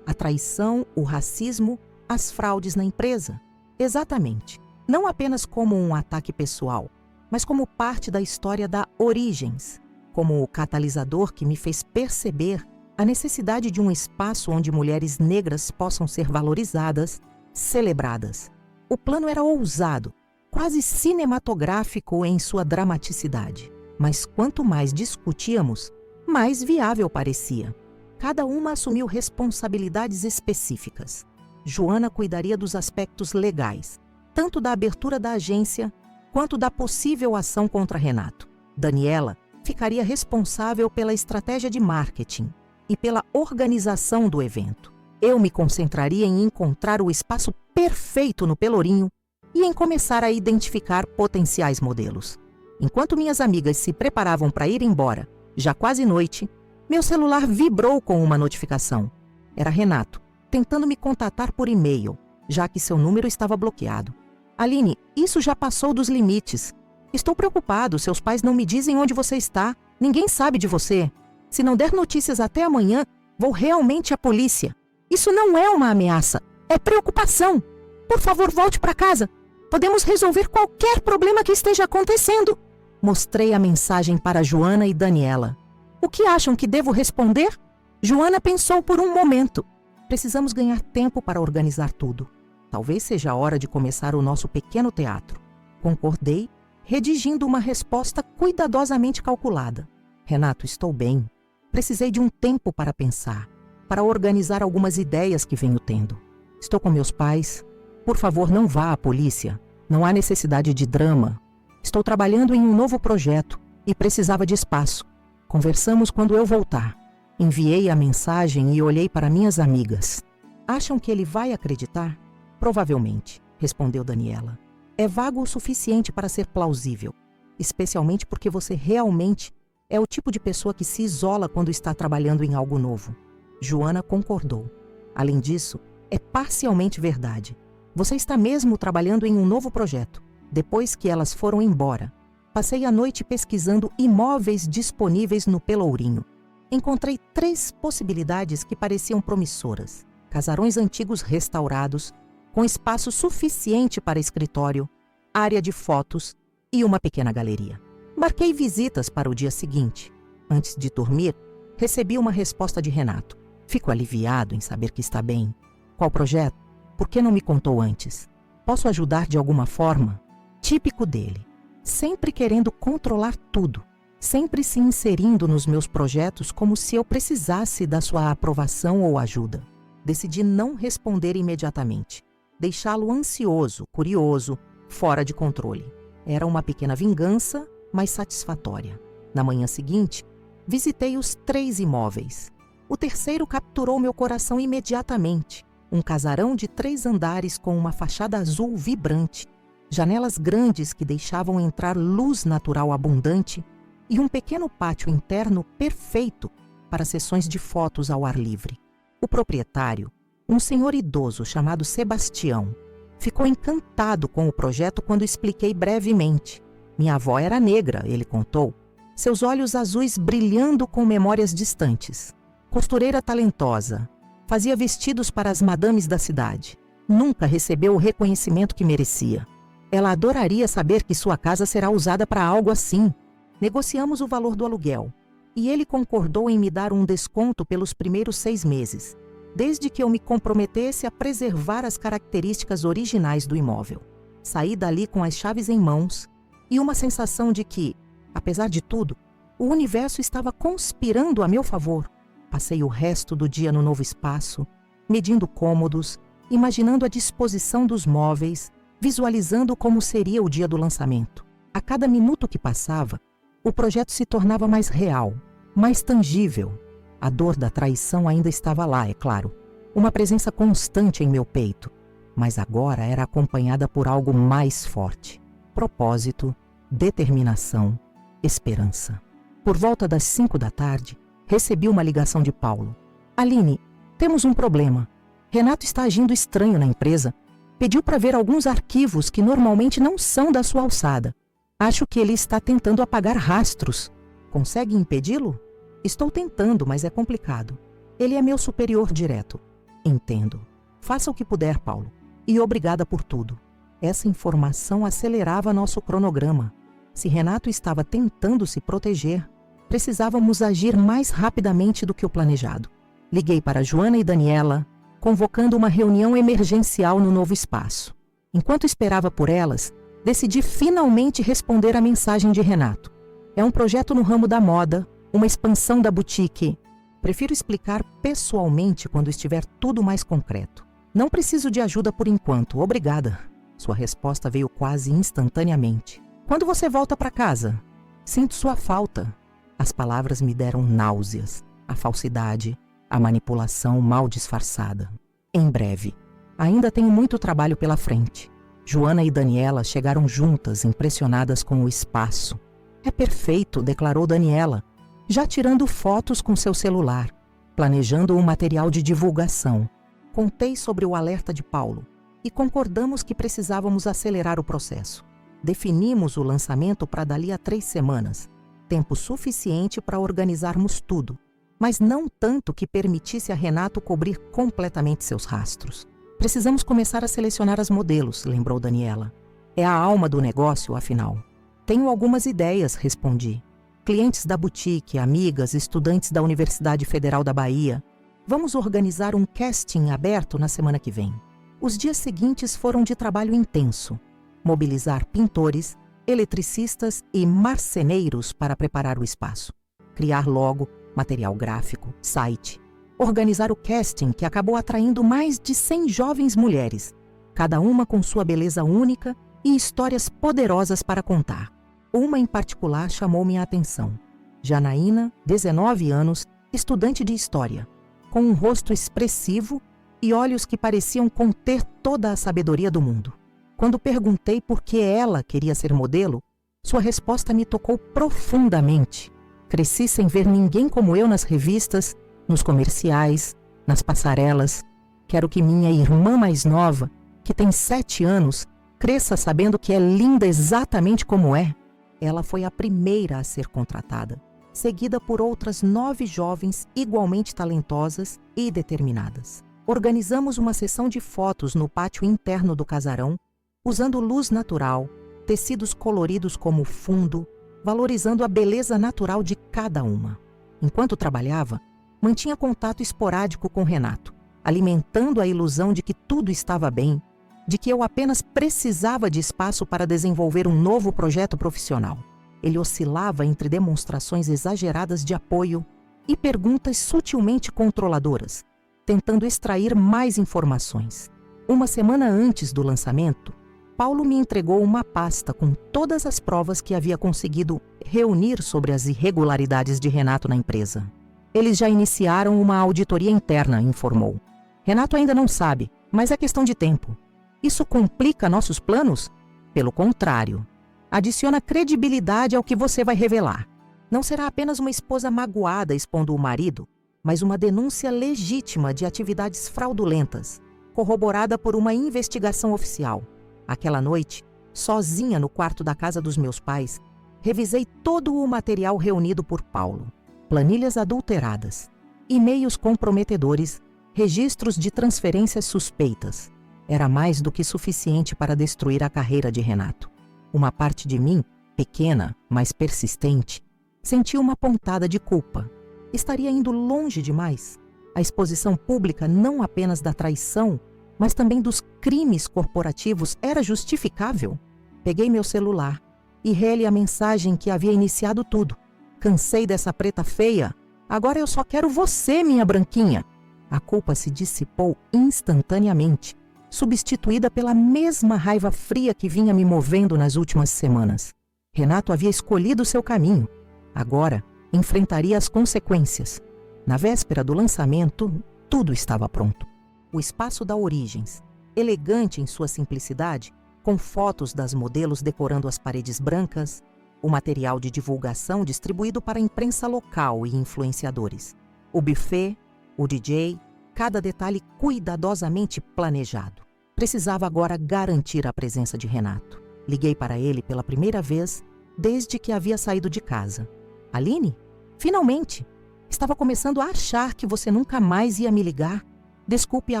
A traição, o racismo, as fraudes na empresa. Exatamente. Não apenas como um ataque pessoal, mas como parte da história da Origens, como o catalisador que me fez perceber a necessidade de um espaço onde mulheres negras possam ser valorizadas, celebradas. O plano era ousado, quase cinematográfico em sua dramaticidade. Mas quanto mais discutíamos, mais viável parecia. Cada uma assumiu responsabilidades específicas. Joana cuidaria dos aspectos legais, tanto da abertura da agência quanto da possível ação contra Renato. Daniela ficaria responsável pela estratégia de marketing e pela organização do evento. Eu me concentraria em encontrar o espaço perfeito no Pelourinho e em começar a identificar potenciais modelos. Enquanto minhas amigas se preparavam para ir embora, já quase noite, meu celular vibrou com uma notificação. Era Renato, tentando me contatar por e-mail, já que seu número estava bloqueado. Aline, isso já passou dos limites. Estou preocupado, seus pais não me dizem onde você está. Ninguém sabe de você. Se não der notícias até amanhã, vou realmente à polícia. Isso não é uma ameaça, é preocupação. Por favor, volte para casa. Podemos resolver qualquer problema que esteja acontecendo. Mostrei a mensagem para Joana e Daniela. O que acham que devo responder? Joana pensou por um momento. Precisamos ganhar tempo para organizar tudo. Talvez seja a hora de começar o nosso pequeno teatro. Concordei, redigindo uma resposta cuidadosamente calculada. Renato, estou bem. Precisei de um tempo para pensar, para organizar algumas ideias que venho tendo. Estou com meus pais. Por favor, não vá à polícia. Não há necessidade de drama. Estou trabalhando em um novo projeto e precisava de espaço. Conversamos quando eu voltar. Enviei a mensagem e olhei para minhas amigas. Acham que ele vai acreditar? Provavelmente, respondeu Daniela. É vago o suficiente para ser plausível, especialmente porque você realmente é o tipo de pessoa que se isola quando está trabalhando em algo novo. Joana concordou. Além disso, é parcialmente verdade. Você está mesmo trabalhando em um novo projeto. Depois que elas foram embora, passei a noite pesquisando imóveis disponíveis no Pelourinho. Encontrei 3 possibilidades que pareciam promissoras. Casarões antigos restaurados, com espaço suficiente para escritório, área de fotos e uma pequena galeria. Marquei visitas para o dia seguinte. Antes de dormir, recebi uma resposta de Renato. Fico aliviado em saber que está bem. Qual projeto? Por que não me contou antes? Posso ajudar de alguma forma? Típico dele. Sempre querendo controlar tudo. Sempre se inserindo nos meus projetos como se eu precisasse da sua aprovação ou ajuda. Decidi não responder imediatamente. Deixá-lo ansioso, curioso, fora de controle. Era uma pequena vingança, mas satisfatória. Na manhã seguinte, visitei os 3 imóveis. O terceiro capturou meu coração imediatamente. Um casarão de 3 andares com uma fachada azul vibrante, janelas grandes que deixavam entrar luz natural abundante e um pequeno pátio interno perfeito para sessões de fotos ao ar livre. O proprietário, um senhor idoso chamado Sebastião, ficou encantado com o projeto quando expliquei brevemente. Minha avó era negra, ele contou, seus olhos azuis brilhando com memórias distantes. Costureira talentosa, fazia vestidos para as madames da cidade. Nunca recebeu o reconhecimento que merecia. Ela adoraria saber que sua casa será usada para algo assim. Negociamos o valor do aluguel e ele concordou em me dar um desconto pelos primeiros 6 meses, desde que eu me comprometesse a preservar as características originais do imóvel. Saí dali com as chaves em mãos e uma sensação de que, apesar de tudo, o universo estava conspirando a meu favor. Passei o resto do dia no novo espaço, medindo cômodos, imaginando a disposição dos móveis, visualizando como seria o dia do lançamento. A cada minuto que passava, o projeto se tornava mais real, mais tangível. A dor da traição ainda estava lá, é claro, uma presença constante em meu peito, mas agora era acompanhada por algo mais forte: propósito, determinação, esperança. Por volta das 5 da tarde, recebi uma ligação de Paulo. Aline, temos um problema. Renato está agindo estranho na empresa. Pediu para ver alguns arquivos que normalmente não são da sua alçada. Acho que ele está tentando apagar rastros. Consegue impedi-lo? Estou tentando, mas é complicado. Ele é meu superior direto. Entendo. Faça o que puder, Paulo. E obrigada por tudo. Essa informação acelerava nosso cronograma. Se Renato estava tentando se proteger, precisávamos agir mais rapidamente do que o planejado. Liguei para Joana e Daniela, convocando uma reunião emergencial no novo espaço. Enquanto esperava por elas, decidi finalmente responder à mensagem de Renato. É um projeto no ramo da moda, uma expansão da boutique. Prefiro explicar pessoalmente quando estiver tudo mais concreto. Não preciso de ajuda por enquanto, obrigada. Sua resposta veio quase instantaneamente. Quando você volta para casa? Sinto sua falta. As palavras me deram náuseas. A falsidade, a manipulação mal disfarçada. Em breve. Ainda tenho muito trabalho pela frente. Joana e Daniela chegaram juntas, impressionadas com o espaço. É perfeito, declarou Daniela, já tirando fotos com seu celular, planejando um material de divulgação. Contei sobre o alerta de Paulo e concordamos que precisávamos acelerar o processo. Definimos o lançamento para dali a 3 semanas, tempo suficiente para organizarmos tudo, mas não tanto que permitisse a Renato cobrir completamente seus rastros. Precisamos começar a selecionar as modelos, lembrou Daniela. É a alma do negócio, afinal. Tenho algumas ideias, respondi. Clientes da boutique, amigas, estudantes da Universidade Federal da Bahia. Vamos organizar um casting aberto na semana que vem. Os dias seguintes foram de trabalho intenso. Mobilizar pintores, eletricistas e marceneiros para preparar o espaço. Criar logo, material gráfico, site. Organizar o casting que acabou atraindo mais de 100 jovens mulheres, cada uma com sua beleza única e histórias poderosas para contar. Uma em particular chamou minha atenção. Janaína, 19 anos, estudante de história, com um rosto expressivo e olhos que pareciam conter toda a sabedoria do mundo. Quando perguntei por que ela queria ser modelo, sua resposta me tocou profundamente. Cresci sem ver ninguém como eu nas revistas, nos comerciais, nas passarelas. Quero que minha irmã mais nova, que tem 7 anos, cresça sabendo que é linda exatamente como é. Ela foi a primeira a ser contratada, seguida por outras 9 jovens igualmente talentosas e determinadas. Organizamos uma sessão de fotos no pátio interno do casarão, usando luz natural, tecidos coloridos como fundo, valorizando a beleza natural de cada uma. Enquanto trabalhava, mantinha contato esporádico com Renato, alimentando a ilusão de que tudo estava bem, de que eu apenas precisava de espaço para desenvolver um novo projeto profissional. Ele oscilava entre demonstrações exageradas de apoio e perguntas sutilmente controladoras, tentando extrair mais informações. Uma semana antes do lançamento, Paulo me entregou uma pasta com todas as provas que havia conseguido reunir sobre as irregularidades de Renato na empresa. Eles já iniciaram uma auditoria interna, informou. Renato ainda não sabe, mas é questão de tempo. Isso complica nossos planos? Pelo contrário. Adiciona credibilidade ao que você vai revelar. Não será apenas uma esposa magoada expondo o marido, mas uma denúncia legítima de atividades fraudulentas, corroborada por uma investigação oficial. Aquela noite, sozinha no quarto da casa dos meus pais, revisei todo o material reunido por Paulo. Planilhas adulteradas, e-mails comprometedores, registros de transferências suspeitas. Era mais do que suficiente para destruir a carreira de Renato. Uma parte de mim, pequena, mas persistente, sentia uma pontada de culpa. Estaria indo longe demais? A exposição pública não apenas da traição, mas também dos crimes corporativos era justificável? Peguei meu celular e reli a mensagem que havia iniciado tudo. Cansei dessa preta feia. Agora eu só quero você, minha branquinha. A culpa se dissipou instantaneamente, substituída pela mesma raiva fria que vinha me movendo nas últimas semanas. Renato havia escolhido seu caminho. Agora, enfrentaria as consequências. Na véspera do lançamento, tudo estava pronto. O espaço da Origens, elegante em sua simplicidade, com fotos das modelos decorando as paredes brancas, o material de divulgação distribuído para a imprensa local e influenciadores, o buffet, o DJ, cada detalhe cuidadosamente planejado. Precisava agora garantir a presença de Renato. Liguei para ele pela primeira vez desde que havia saído de casa. Aline? Finalmente! Estava começando a achar que você nunca mais ia me ligar. Desculpe a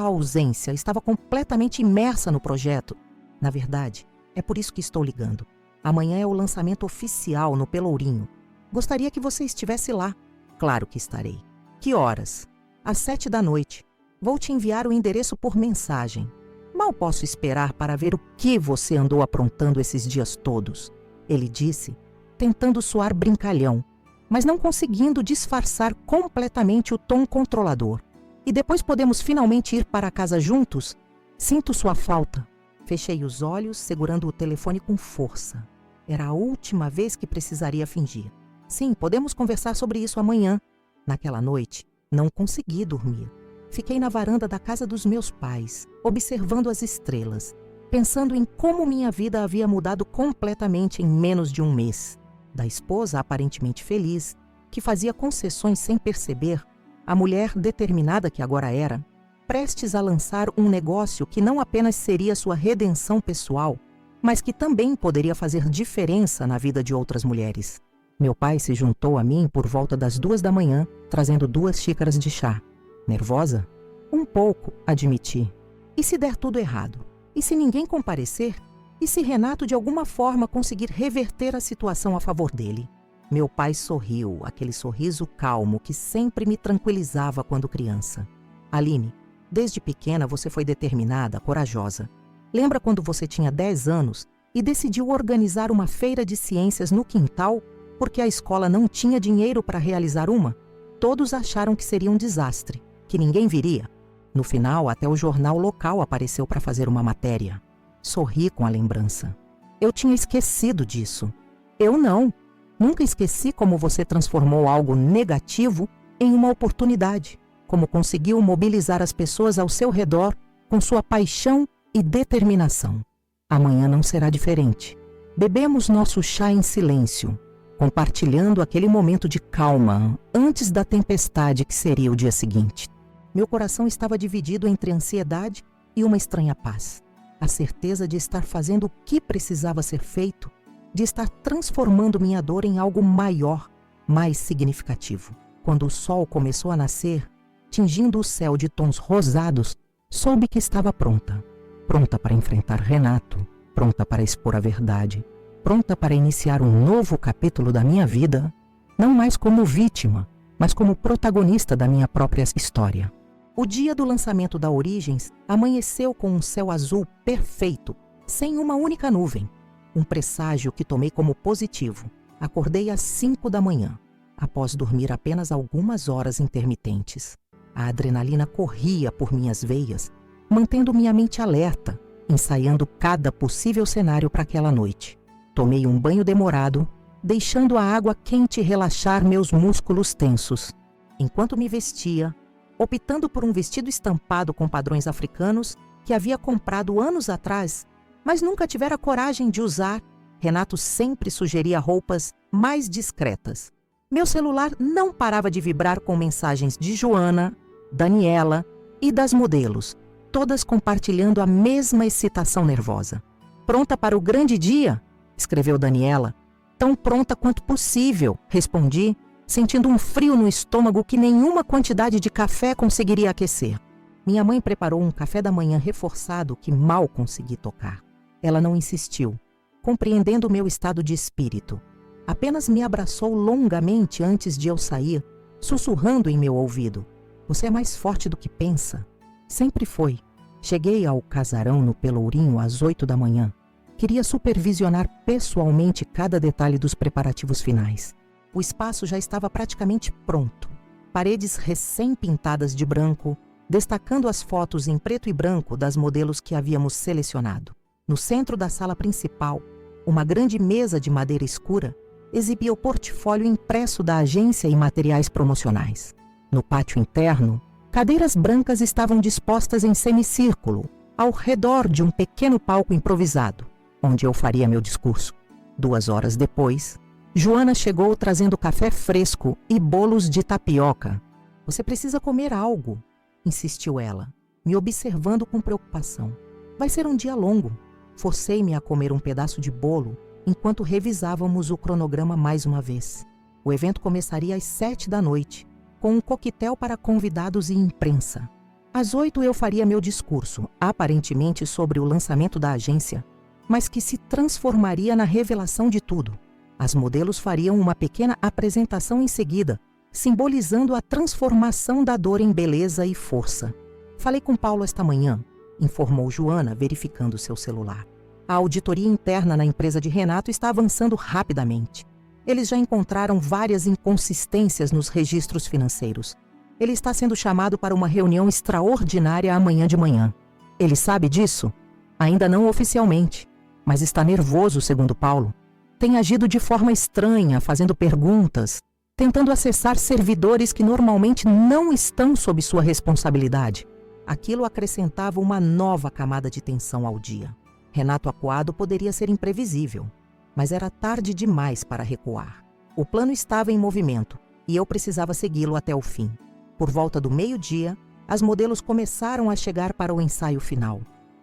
ausência, estava completamente imersa no projeto. Na verdade, é por isso que estou ligando. Amanhã é o lançamento oficial no Pelourinho. Gostaria que você estivesse lá. Claro que estarei. Que horas? Às 7 da noite. Vou te enviar o endereço por mensagem. Mal posso esperar para ver o que você andou aprontando esses dias todos. Ele disse, tentando soar brincalhão, mas não conseguindo disfarçar completamente o tom controlador. E depois podemos finalmente ir para casa juntos? Sinto sua falta. Fechei os olhos, segurando o telefone com força. Era a última vez que precisaria fingir. Sim, podemos conversar sobre isso amanhã. Naquela noite, não consegui dormir. Fiquei na varanda da casa dos meus pais, observando as estrelas, pensando em como minha vida havia mudado completamente em menos de um mês. Da esposa aparentemente feliz, que fazia concessões sem perceber, a mulher determinada que agora era, prestes a lançar um negócio que não apenas seria sua redenção pessoal, mas que também poderia fazer diferença na vida de outras mulheres. Meu pai se juntou a mim por volta das 2 da manhã, trazendo 2 xícaras de chá. Nervosa? Um pouco, admiti. E se der tudo errado? E se ninguém comparecer? E se Renato de alguma forma conseguir reverter a situação a favor dele? Meu pai sorriu, aquele sorriso calmo que sempre me tranquilizava quando criança. Aline, desde pequena você foi determinada, corajosa. Lembra quando você tinha 10 anos e decidiu organizar uma feira de ciências no quintal porque a escola não tinha dinheiro para realizar uma? Todos acharam que seria um desastre, que ninguém viria. No final, até o jornal local apareceu para fazer uma matéria. Sorri com a lembrança. Eu tinha esquecido disso. Eu não. Nunca esqueci como você transformou algo negativo em uma oportunidade, como conseguiu mobilizar as pessoas ao seu redor com sua paixão e determinação. Amanhã não será diferente. Bebemos nosso chá em silêncio, compartilhando aquele momento de calma antes da tempestade que seria o dia seguinte. Meu coração estava dividido entre ansiedade e uma estranha paz. A certeza de estar fazendo o que precisava ser feito, de estar transformando minha dor em algo maior, mais significativo. Quando o sol começou a nascer, tingindo o céu de tons rosados, soube que estava pronta. Pronta para enfrentar Renato, pronta para expor a verdade, pronta para iniciar um novo capítulo da minha vida, não mais como vítima, mas como protagonista da minha própria história. O dia do lançamento da Origens amanheceu com um céu azul perfeito, sem uma única nuvem. Um presságio que tomei como positivo. Acordei às 5 da manhã, após dormir apenas algumas horas intermitentes. A adrenalina corria por minhas veias, mantendo minha mente alerta, ensaiando cada possível cenário para aquela noite. Tomei um banho demorado, deixando a água quente relaxar meus músculos tensos. Enquanto me vestia, optando por um vestido estampado com padrões africanos que havia comprado anos atrás, mas nunca tivera coragem de usar, Renato sempre sugeria roupas mais discretas. Meu celular não parava de vibrar com mensagens de Joana, Daniela e das modelos, todas compartilhando a mesma excitação nervosa. Pronta para o grande dia? Escreveu Daniela. Tão pronta quanto possível, respondi, sentindo um frio no estômago que nenhuma quantidade de café conseguiria aquecer. Minha mãe preparou um café da manhã reforçado que mal consegui tocar. Ela não insistiu, compreendendo o meu estado de espírito. Apenas me abraçou longamente antes de eu sair, sussurrando em meu ouvido. Você é mais forte do que pensa. Sempre foi. Cheguei ao casarão no Pelourinho às 8 da manhã. Queria supervisionar pessoalmente cada detalhe dos preparativos finais. O espaço já estava praticamente pronto. Paredes recém-pintadas de branco, destacando as fotos em preto e branco das modelos que havíamos selecionado. No centro da sala principal, uma grande mesa de madeira escura exibia o portfólio impresso da agência e materiais promocionais. No pátio interno, cadeiras brancas estavam dispostas em semicírculo, ao redor de um pequeno palco improvisado, onde eu faria meu discurso. 2 horas depois, Joana chegou trazendo café fresco e bolos de tapioca. Você precisa comer algo, insistiu ela, me observando com preocupação. Vai ser um dia longo. Forcei-me a comer um pedaço de bolo enquanto revisávamos o cronograma mais uma vez. O evento começaria às 7 da noite, com um coquetel para convidados e imprensa. Às 8 eu faria meu discurso, aparentemente sobre o lançamento da agência, mas que se transformaria na revelação de tudo. As modelos fariam uma pequena apresentação em seguida, simbolizando a transformação da dor em beleza e força. Falei com Paulo esta manhã, informou Joana, verificando seu celular. A auditoria interna na empresa de Renato está avançando rapidamente. Eles já encontraram várias inconsistências nos registros financeiros. Ele está sendo chamado para uma reunião extraordinária amanhã de manhã. Ele sabe disso? Ainda não oficialmente, mas está nervoso, segundo Paulo. Tem agido de forma estranha, fazendo perguntas, tentando acessar servidores que normalmente não estão sob sua responsabilidade. Aquilo acrescentava uma nova camada de tensão ao dia. Renato acuado poderia ser imprevisível, mas era tarde demais para recuar. O plano estava em movimento e eu precisava segui-lo até o fim. Por volta do meio-dia, as modelos começaram a chegar para o ensaio final.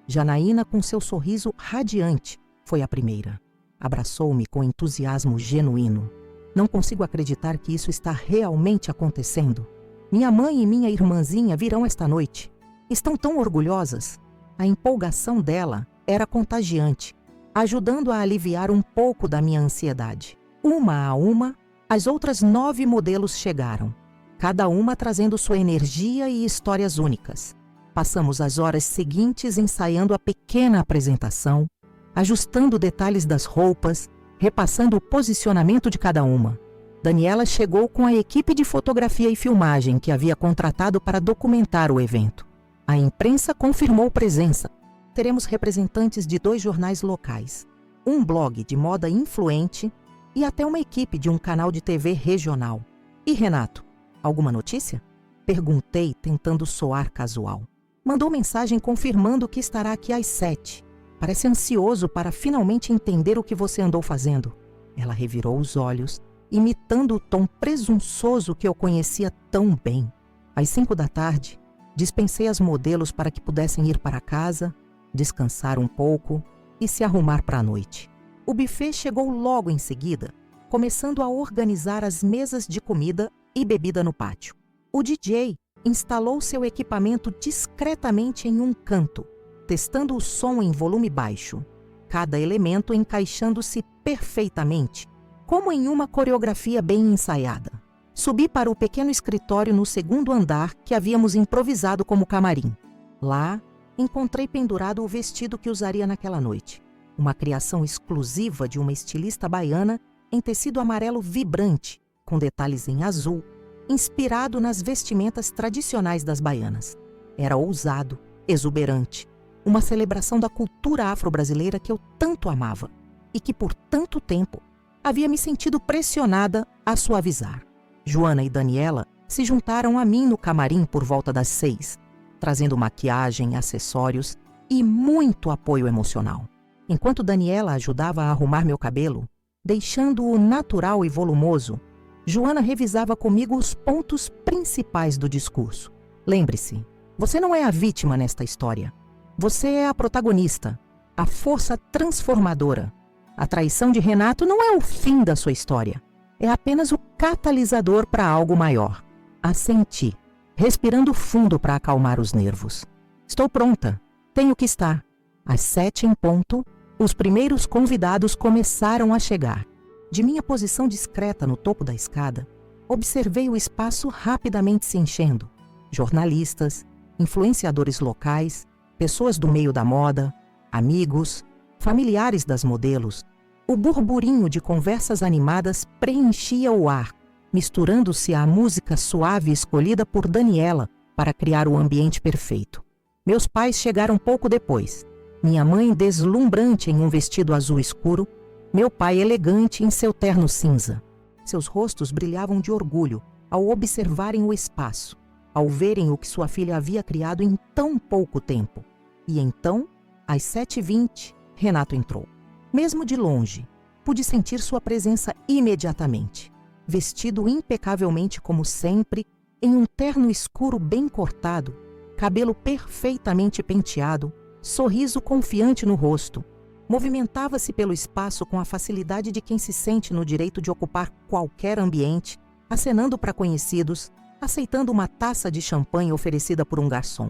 Janaína, com seu sorriso radiante, foi a primeira. Abraçou-me com entusiasmo genuíno. Não consigo acreditar que isso está realmente acontecendo. Minha mãe e minha irmãzinha virão esta noite. Estão tão orgulhosas. A empolgação dela era contagiante, ajudando a aliviar um pouco da minha ansiedade. Uma a uma, as outras 9 modelos chegaram, cada uma trazendo sua energia e histórias únicas. Passamos as horas seguintes ensaiando a pequena apresentação, ajustando detalhes das roupas, repassando o posicionamento de cada uma. Daniela chegou com a equipe de fotografia e filmagem que havia contratado para documentar o evento. A imprensa confirmou presença. Teremos representantes de 2 jornais locais, um blog de moda influente e até uma equipe de um canal de TV regional. E Renato, alguma notícia? Perguntei, tentando soar casual. Mandou mensagem confirmando que estará aqui às 7. Parece ansioso para finalmente entender o que você andou fazendo. Ela revirou os olhos, imitando o tom presunçoso que eu conhecia tão bem. Às 5 da tarde, dispensei as modelos para que pudessem ir para casa, descansar um pouco e se arrumar para a noite. O buffet chegou logo em seguida, começando a organizar as mesas de comida e bebida no pátio. O DJ instalou seu equipamento discretamente em um canto, testando o som em volume baixo, cada elemento encaixando-se perfeitamente, como em uma coreografia bem ensaiada. Subi para o pequeno escritório no 2º andar que havíamos improvisado como camarim. Lá, encontrei pendurado o vestido que usaria naquela noite, uma criação exclusiva de uma estilista baiana em tecido amarelo vibrante, com detalhes em azul, inspirado nas vestimentas tradicionais das baianas. Era ousado, exuberante, uma celebração da cultura afro-brasileira que eu tanto amava e que por tanto tempo havia me sentido pressionada a suavizar. Joana e Daniela se juntaram a mim no camarim por volta das 6, trazendo maquiagem, acessórios e muito apoio emocional. Enquanto Daniela ajudava a arrumar meu cabelo, deixando-o natural e volumoso, Joana revisava comigo os pontos principais do discurso. Lembre-se, você não é a vítima nesta história. Você é a protagonista, a força transformadora. A traição de Renato não é o fim da sua história. É apenas o catalisador para algo maior. Assenti, respirando fundo para acalmar os nervos. Estou pronta. Tenho que estar. Às 7 em ponto, os primeiros convidados começaram a chegar. De minha posição discreta no topo da escada, observei o espaço rapidamente se enchendo. Jornalistas, influenciadores locais, pessoas do meio da moda, amigos, familiares das modelos. O burburinho de conversas animadas preenchia o ar, misturando-se à música suave escolhida por Daniela para criar o ambiente perfeito. Meus pais chegaram pouco depois. Minha mãe deslumbrante em um vestido azul escuro, meu pai elegante em seu terno cinza. Seus rostos brilhavam de orgulho ao observarem o espaço, ao verem o que sua filha havia criado em tão pouco tempo. E então, às 7h20, Renato entrou. Mesmo de longe, pude sentir sua presença imediatamente. Vestido impecavelmente como sempre, em um terno escuro bem cortado, cabelo perfeitamente penteado, sorriso confiante no rosto. Movimentava-se pelo espaço com a facilidade de quem se sente no direito de ocupar qualquer ambiente, acenando para conhecidos, aceitando uma taça de champanhe oferecida por um garçom.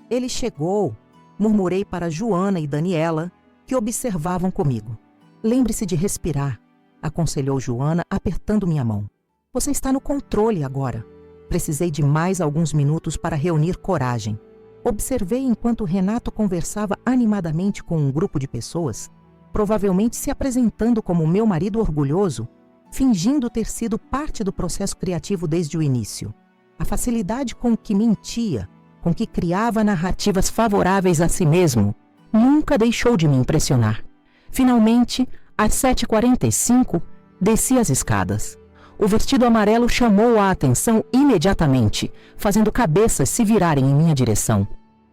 Ele chegou, murmurei para Joana e Daniela, que observavam comigo. Lembre-se de respirar, aconselhou Joana, apertando minha mão. Você está no controle agora. Precisei de mais alguns minutos para reunir coragem. Observei enquanto Renato conversava animadamente com um grupo de pessoas, provavelmente se apresentando como meu marido orgulhoso, fingindo ter sido parte do processo criativo desde o início. A facilidade com que mentia, com que criava narrativas favoráveis a si mesmo, nunca deixou de me impressionar. Finalmente, às 7h45, desci as escadas. O vestido amarelo chamou a atenção imediatamente, fazendo cabeças se virarem em minha direção.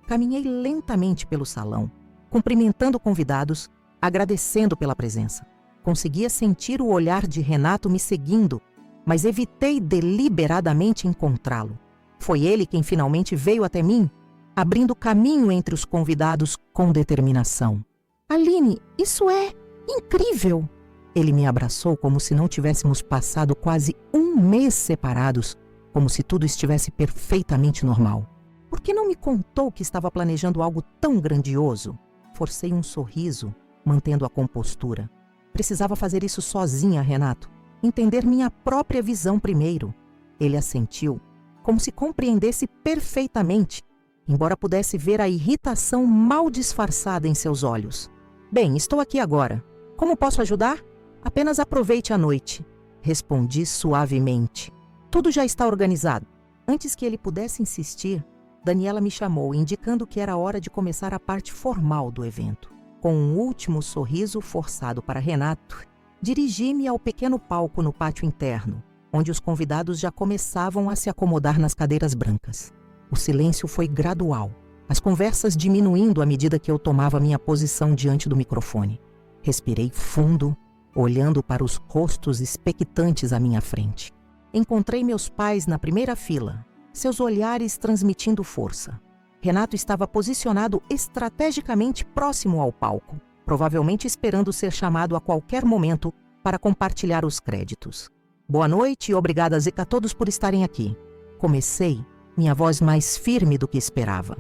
Caminhei lentamente pelo salão, cumprimentando convidados, agradecendo pela presença. Conseguia sentir o olhar de Renato me seguindo, mas evitei deliberadamente encontrá-lo. Foi ele quem finalmente veio até mim, abrindo caminho entre os convidados com determinação. Aline, isso é incrível! Ele me abraçou como se não tivéssemos passado quase um mês separados, como se tudo estivesse perfeitamente normal. Por que não me contou que estava planejando algo tão grandioso? Forcei um sorriso, mantendo a compostura. Precisava fazer isso sozinha, Renato. Entender minha própria visão primeiro. Ele assentiu, como se compreendesse perfeitamente, embora pudesse ver a irritação mal disfarçada em seus olhos. Bem, estou aqui agora. Como posso ajudar? Apenas aproveite a noite. Respondi suavemente. Tudo já está organizado. Antes que ele pudesse insistir, Daniela me chamou, indicando que era hora de começar a parte formal do evento. Com um último sorriso forçado para Renato, dirigi-me ao pequeno palco no pátio interno, onde os convidados já começavam a se acomodar nas cadeiras brancas. O silêncio foi gradual, as conversas diminuindo à medida que eu tomava minha posição diante do microfone. Respirei fundo, olhando para os rostos expectantes à minha frente. Encontrei meus pais na primeira fila, seus olhares transmitindo força. Renato estava posicionado estrategicamente próximo ao palco, provavelmente esperando ser chamado a qualquer momento para compartilhar os créditos. Boa noite e obrigada a todos por estarem aqui. Comecei, minha voz mais firme do que esperava.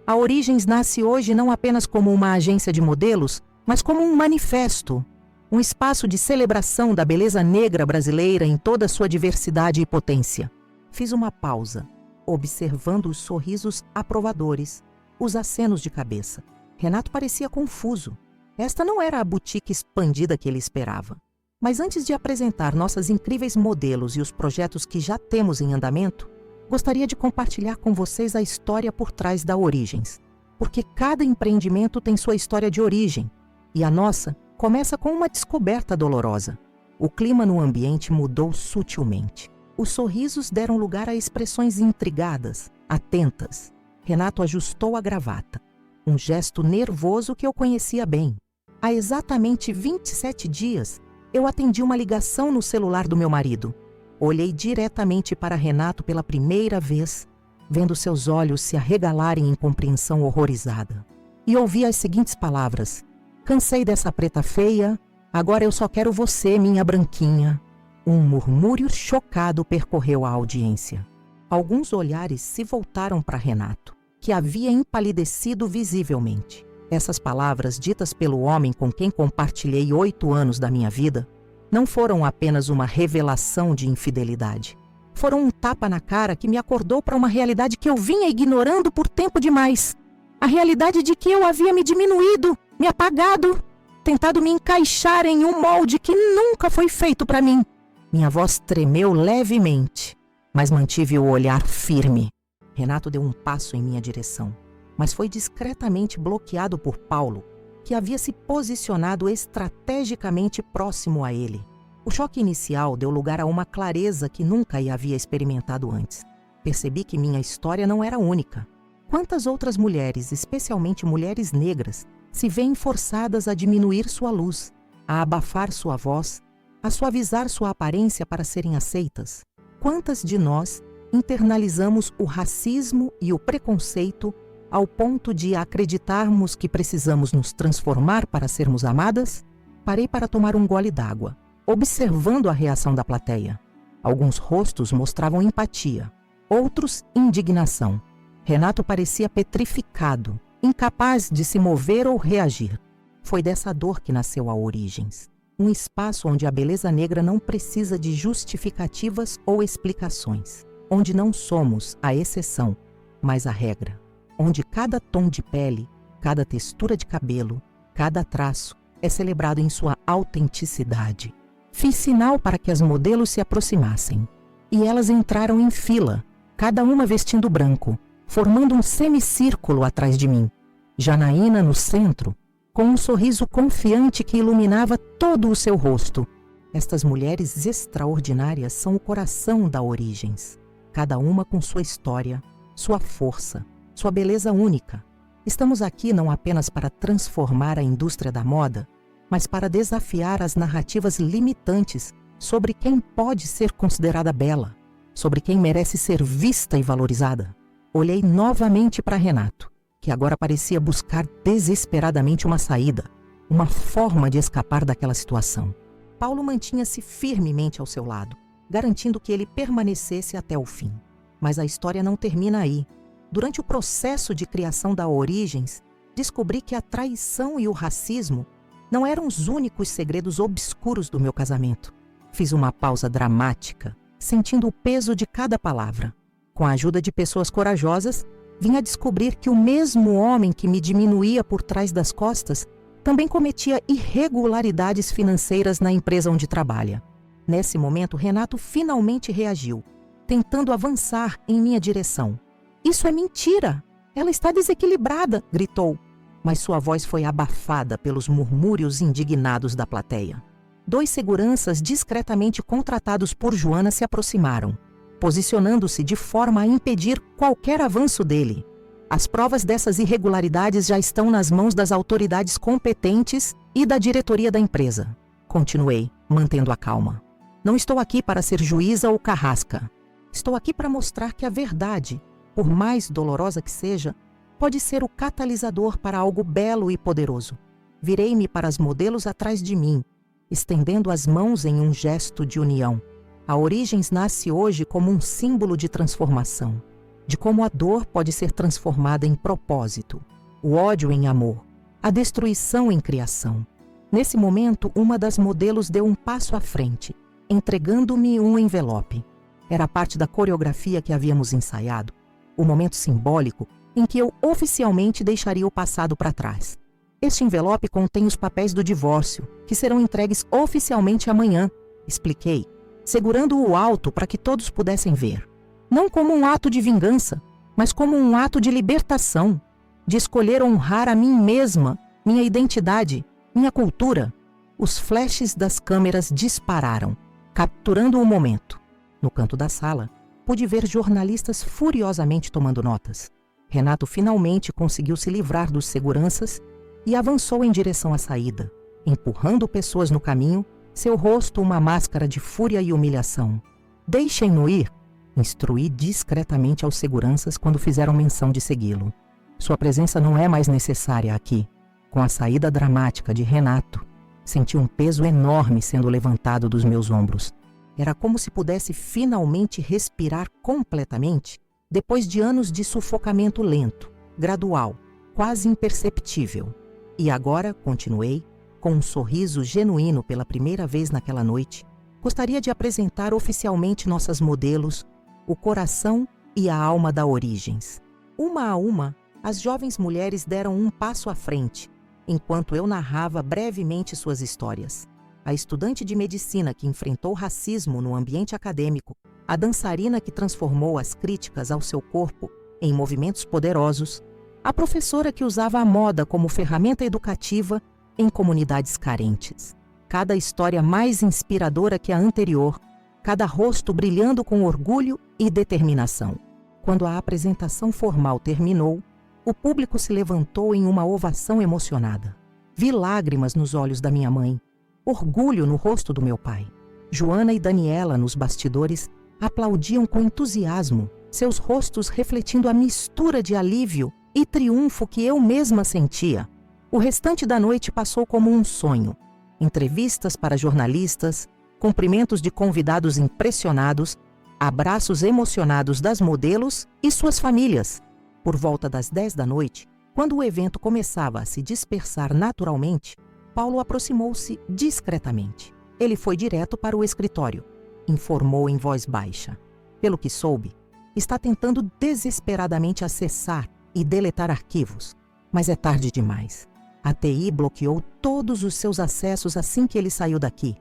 A Origens nasce hoje não apenas como uma agência de modelos, mas como um manifesto, um espaço de celebração da beleza negra brasileira em toda a sua diversidade e potência. Fiz uma pausa, observando os sorrisos aprovadores, os acenos de cabeça. Renato parecia confuso. Esta não era a boutique expandida que ele esperava. Mas antes de apresentar nossas incríveis modelos e os projetos que já temos em andamento, gostaria de compartilhar com vocês a história por trás da Origens. Porque cada empreendimento tem sua história de origem, e a nossa começa com uma descoberta dolorosa. O clima no ambiente mudou sutilmente. Os sorrisos deram lugar a expressões intrigadas, atentas. Renato ajustou a gravata, um gesto nervoso que eu conhecia bem. Há exatamente 27 dias, eu atendi uma ligação no celular do meu marido. Olhei diretamente para Renato pela primeira vez, vendo seus olhos se arregalarem em compreensão horrorizada. E ouvi as seguintes palavras: "Cansei dessa preta feia, agora eu só quero você, minha branquinha." Um murmúrio chocado percorreu a audiência. Alguns olhares se voltaram para Renato, que havia empalidecido visivelmente. Essas palavras, ditas pelo homem com quem compartilhei 8 anos da minha vida, não foram apenas uma revelação de infidelidade. Foram um tapa na cara que me acordou para uma realidade que eu vinha ignorando por tempo demais. A realidade de que eu havia me diminuído, me apagado, tentado me encaixar em um molde que nunca foi feito para mim. Minha voz tremeu levemente, mas mantive o olhar firme. Renato deu um passo em minha direção, mas foi discretamente bloqueado por Paulo, que havia se posicionado estrategicamente próximo a ele. O choque inicial deu lugar a uma clareza que nunca havia experimentado antes. Percebi que minha história não era única. Quantas outras mulheres, especialmente mulheres negras, se veem forçadas a diminuir sua luz, a abafar sua voz, a suavizar sua aparência para serem aceitas? Quantas de nós internalizamos o racismo e o preconceito ao ponto de acreditarmos que precisamos nos transformar para sermos amadas? Parei para tomar um gole d'água, observando a reação da plateia. Alguns rostos mostravam empatia, outros indignação. Renato parecia petrificado, incapaz de se mover ou reagir. Foi dessa dor que nasceu a Origens. Um espaço onde a beleza negra não precisa de justificativas ou explicações. Onde não somos a exceção, mas a regra. Onde cada tom de pele, cada textura de cabelo, cada traço é celebrado em sua autenticidade. Fiz sinal para que as modelos se aproximassem. E elas entraram em fila, cada uma vestindo branco, formando um semicírculo atrás de mim. Janaína no centro, com um sorriso confiante que iluminava todo o seu rosto. Estas mulheres extraordinárias são o coração da Origens, cada uma com sua história, sua força, sua beleza única. Estamos aqui não apenas para transformar a indústria da moda, mas para desafiar as narrativas limitantes sobre quem pode ser considerada bela, sobre quem merece ser vista e valorizada. Olhei novamente para Renato, que agora parecia buscar desesperadamente uma saída, uma forma de escapar daquela situação. Paulo mantinha-se firmemente ao seu lado, garantindo que ele permanecesse até o fim. Mas a história não termina aí. Durante o processo de criação da Origens, descobri que a traição e o racismo não eram os únicos segredos obscuros do meu casamento. Fiz uma pausa dramática, sentindo o peso de cada palavra. Com a ajuda de pessoas corajosas, vim a descobrir que o mesmo homem que me diminuía por trás das costas também cometia irregularidades financeiras na empresa onde trabalha. Nesse momento, Renato finalmente reagiu, tentando avançar em minha direção. "Isso é mentira! Ela está desequilibrada!" gritou, mas sua voz foi abafada pelos murmúrios indignados da plateia. 2 seguranças discretamente contratados por Joana se aproximaram, posicionando-se de forma a impedir qualquer avanço dele. "As provas dessas irregularidades já estão nas mãos das autoridades competentes e da diretoria da empresa", continuei, mantendo a calma. "Não estou aqui para ser juíza ou carrasca. Estou aqui para mostrar que a verdade, por mais dolorosa que seja, pode ser o catalisador para algo belo e poderoso." Virei-me para as modelos atrás de mim, estendendo as mãos em um gesto de união. A Origens nasce hoje como um símbolo de transformação, de como a dor pode ser transformada em propósito, o ódio em amor, a destruição em criação. Nesse momento, uma das modelos deu um passo à frente, entregando-me um envelope. Era parte da coreografia que havíamos ensaiado, o momento simbólico em que eu oficialmente deixaria o passado para trás. "Este envelope contém os papéis do divórcio, que serão entregues oficialmente amanhã", expliquei, segurando-o alto para que todos pudessem ver. Não como um ato de vingança, mas como um ato de libertação, de escolher honrar a mim mesma, minha identidade, minha cultura. Os flashes das câmeras dispararam, capturando o momento. No canto da sala, pude ver jornalistas furiosamente tomando notas. Renato finalmente conseguiu se livrar dos seguranças e avançou em direção à saída, empurrando pessoas no caminho, seu rosto uma máscara de fúria e humilhação. "Deixem-no ir", instruí discretamente aos seguranças quando fizeram menção de segui-lo. "Sua presença não é mais necessária aqui." Com a saída dramática de Renato, senti um peso enorme sendo levantado dos meus ombros. Era como se pudesse finalmente respirar completamente depois de anos de sufocamento lento, gradual, quase imperceptível. E agora, continuei, com um sorriso genuíno pela primeira vez naquela noite, gostaria de apresentar oficialmente nossas modelos, o coração e a alma da Origens. Uma a uma, as jovens mulheres deram um passo à frente, enquanto eu narrava brevemente suas histórias. A estudante de medicina que enfrentou racismo no ambiente acadêmico, a dançarina que transformou as críticas ao seu corpo em movimentos poderosos, a professora que usava a moda como ferramenta educativa em comunidades carentes. Cada história mais inspiradora que a anterior, cada rosto brilhando com orgulho e determinação. Quando a apresentação formal terminou, o público se levantou em uma ovação emocionada. Vi lágrimas nos olhos da minha mãe, orgulho no rosto do meu pai. Joana e Daniela, nos bastidores, aplaudiam com entusiasmo, seus rostos refletindo a mistura de alívio e triunfo que eu mesma sentia. O restante da noite passou como um sonho. Entrevistas para jornalistas, cumprimentos de convidados impressionados, abraços emocionados das modelos e suas famílias. Por volta das 10 da noite, quando o evento começava a se dispersar naturalmente, Paulo aproximou-se discretamente. Ele foi direto para o escritório, informou em voz baixa. Pelo que soube, está tentando desesperadamente acessar e deletar arquivos, mas é tarde demais. A TI bloqueou todos os seus acessos assim que ele saiu daqui.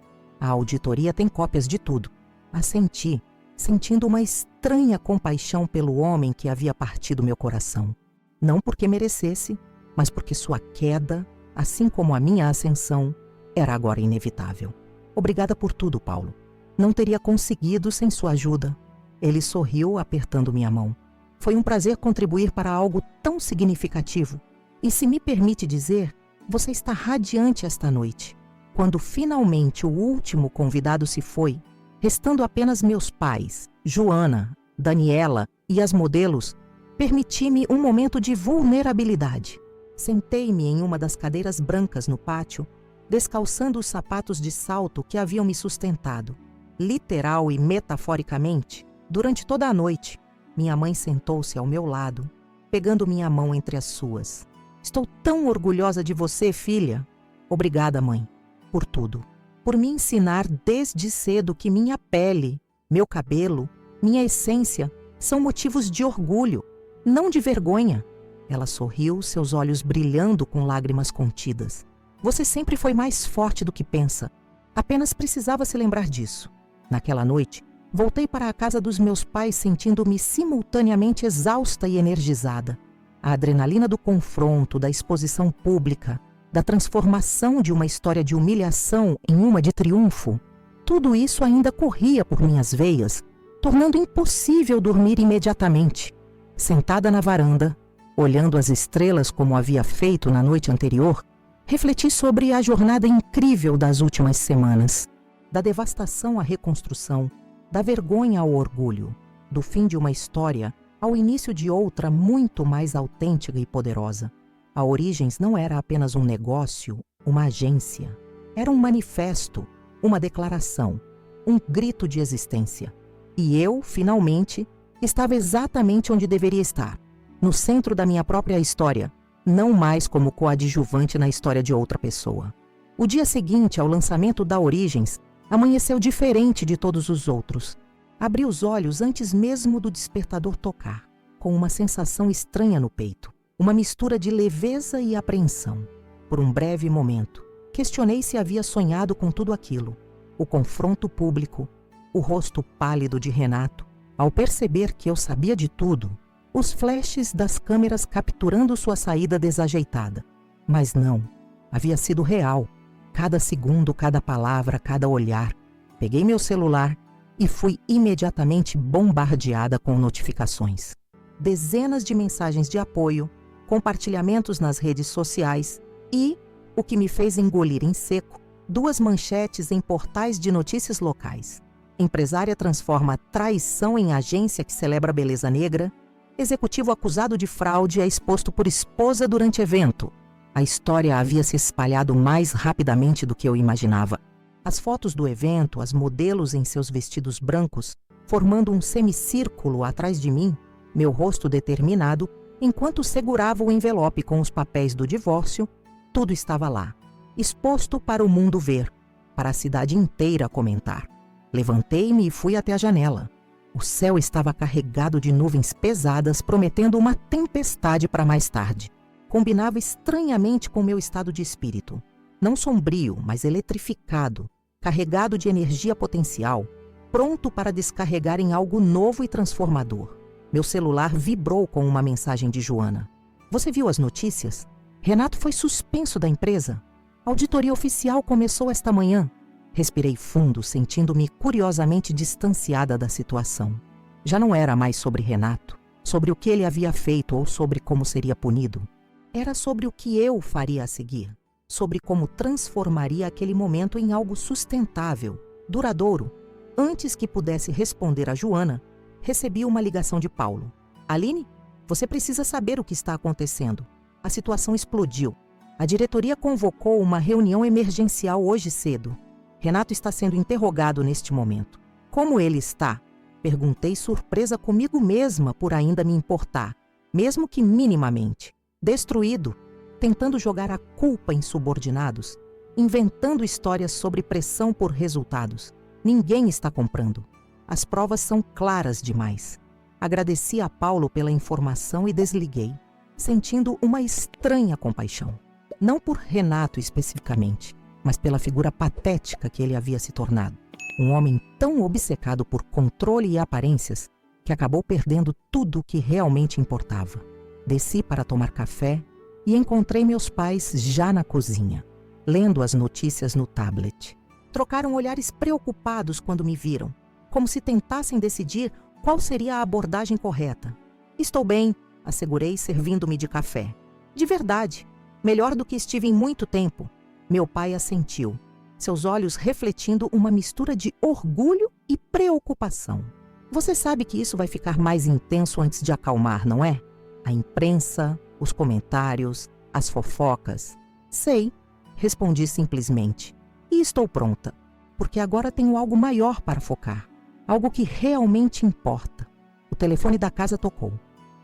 A auditoria tem cópias de tudo. Assenti, sentindo uma estranha compaixão pelo homem que havia partido meu coração. Não porque merecesse, mas porque sua queda, assim como a minha ascensão, era agora inevitável. Obrigada por tudo, Paulo. Não teria conseguido sem sua ajuda. Ele sorriu, apertando minha mão. Foi um prazer contribuir para algo tão significativo. E se me permite dizer, você está radiante esta noite. Quando finalmente o último convidado se foi, restando apenas meus pais, Joana, Daniela e as modelos, permiti-me um momento de vulnerabilidade. Sentei-me em uma das cadeiras brancas no pátio, descalçando os sapatos de salto que haviam me sustentado. Literal e metaforicamente, durante toda a noite, minha mãe sentou-se ao meu lado, pegando minha mão entre as suas. Estou tão orgulhosa de você, filha. Obrigada, mãe, por tudo. Por me ensinar desde cedo que minha pele, meu cabelo, minha essência são motivos de orgulho, não de vergonha. Ela sorriu, seus olhos brilhando com lágrimas contidas. Você sempre foi mais forte do que pensa. Apenas precisava se lembrar disso. Naquela noite, voltei para a casa dos meus pais sentindo-me simultaneamente exausta e energizada. A adrenalina do confronto, da exposição pública, da transformação de uma história de humilhação em uma de triunfo, tudo isso ainda corria por minhas veias, tornando impossível dormir imediatamente. Sentada na varanda, olhando as estrelas como havia feito na noite anterior, refleti sobre a jornada incrível das últimas semanas. Da devastação à reconstrução, da vergonha ao orgulho, do fim de uma história ao início de outra muito mais autêntica e poderosa. A Origens não era apenas um negócio, uma agência. Era um manifesto, uma declaração, um grito de existência. E eu, finalmente, estava exatamente onde deveria estar, no centro da minha própria história, não mais como coadjuvante na história de outra pessoa. O dia seguinte ao lançamento da Origens amanheceu diferente de todos os outros. Abri os olhos antes mesmo do despertador tocar, com uma sensação estranha no peito, uma mistura de leveza e apreensão. Por um breve momento, questionei se havia sonhado com tudo aquilo. O confronto público, o rosto pálido de Renato, ao perceber que eu sabia de tudo, os flashes das câmeras capturando sua saída desajeitada. Mas não, havia sido real. Cada segundo, cada palavra, cada olhar. Peguei meu celular e fui imediatamente bombardeada com notificações. Dezenas de mensagens de apoio, compartilhamentos nas redes sociais e, o que me fez engolir em seco, 2 manchetes em portais de notícias locais. Empresária transforma traição em agência que celebra beleza negra. Executivo acusado de fraude é exposto por esposa durante evento. A história havia se espalhado mais rapidamente do que eu imaginava. As fotos do evento, as modelos em seus vestidos brancos, formando um semicírculo atrás de mim, meu rosto determinado, enquanto segurava o envelope com os papéis do divórcio, tudo estava lá, exposto para o mundo ver, para a cidade inteira comentar. Levantei-me e fui até a janela. O céu estava carregado de nuvens pesadas, prometendo uma tempestade para mais tarde. Combinava estranhamente com meu estado de espírito. Não sombrio, mas eletrificado, carregado de energia potencial, pronto para descarregar em algo novo e transformador. Meu celular vibrou com uma mensagem de Joana. Você viu as notícias? Renato foi suspenso da empresa. A auditoria oficial começou esta manhã. Respirei fundo, sentindo-me curiosamente distanciada da situação. Já não era mais sobre Renato, sobre o que ele havia feito ou sobre como seria punido. Era sobre o que eu faria a seguir, sobre como transformaria aquele momento em algo sustentável, duradouro. Antes que pudesse responder a Joana, recebi uma ligação de Paulo. Aline, você precisa saber o que está acontecendo. A situação explodiu. A diretoria convocou uma reunião emergencial hoje cedo. Renato está sendo interrogado neste momento. Como ele está? Perguntei surpresa comigo mesma por ainda me importar, mesmo que minimamente. Destruído, tentando jogar a culpa em subordinados, inventando histórias sobre pressão por resultados. Ninguém está comprando. As provas são claras demais. Agradeci a Paulo pela informação e desliguei, sentindo uma estranha compaixão. Não por Renato especificamente, mas pela figura patética que ele havia se tornado. Um homem tão obcecado por controle e aparências que acabou perdendo tudo o que realmente importava. Desci para tomar café e encontrei meus pais já na cozinha, lendo as notícias no tablet. Trocaram olhares preocupados quando me viram, como se tentassem decidir qual seria a abordagem correta. Estou bem, assegurei, servindo-me de café. De verdade, melhor do que estive em muito tempo. Meu pai assentiu, seus olhos refletindo uma mistura de orgulho e preocupação. Você sabe que isso vai ficar mais intenso antes de acalmar, não é? A imprensa, os comentários, as fofocas. Sei, respondi simplesmente. E estou pronta, porque agora tenho algo maior para focar. Algo que realmente importa. O telefone da casa tocou.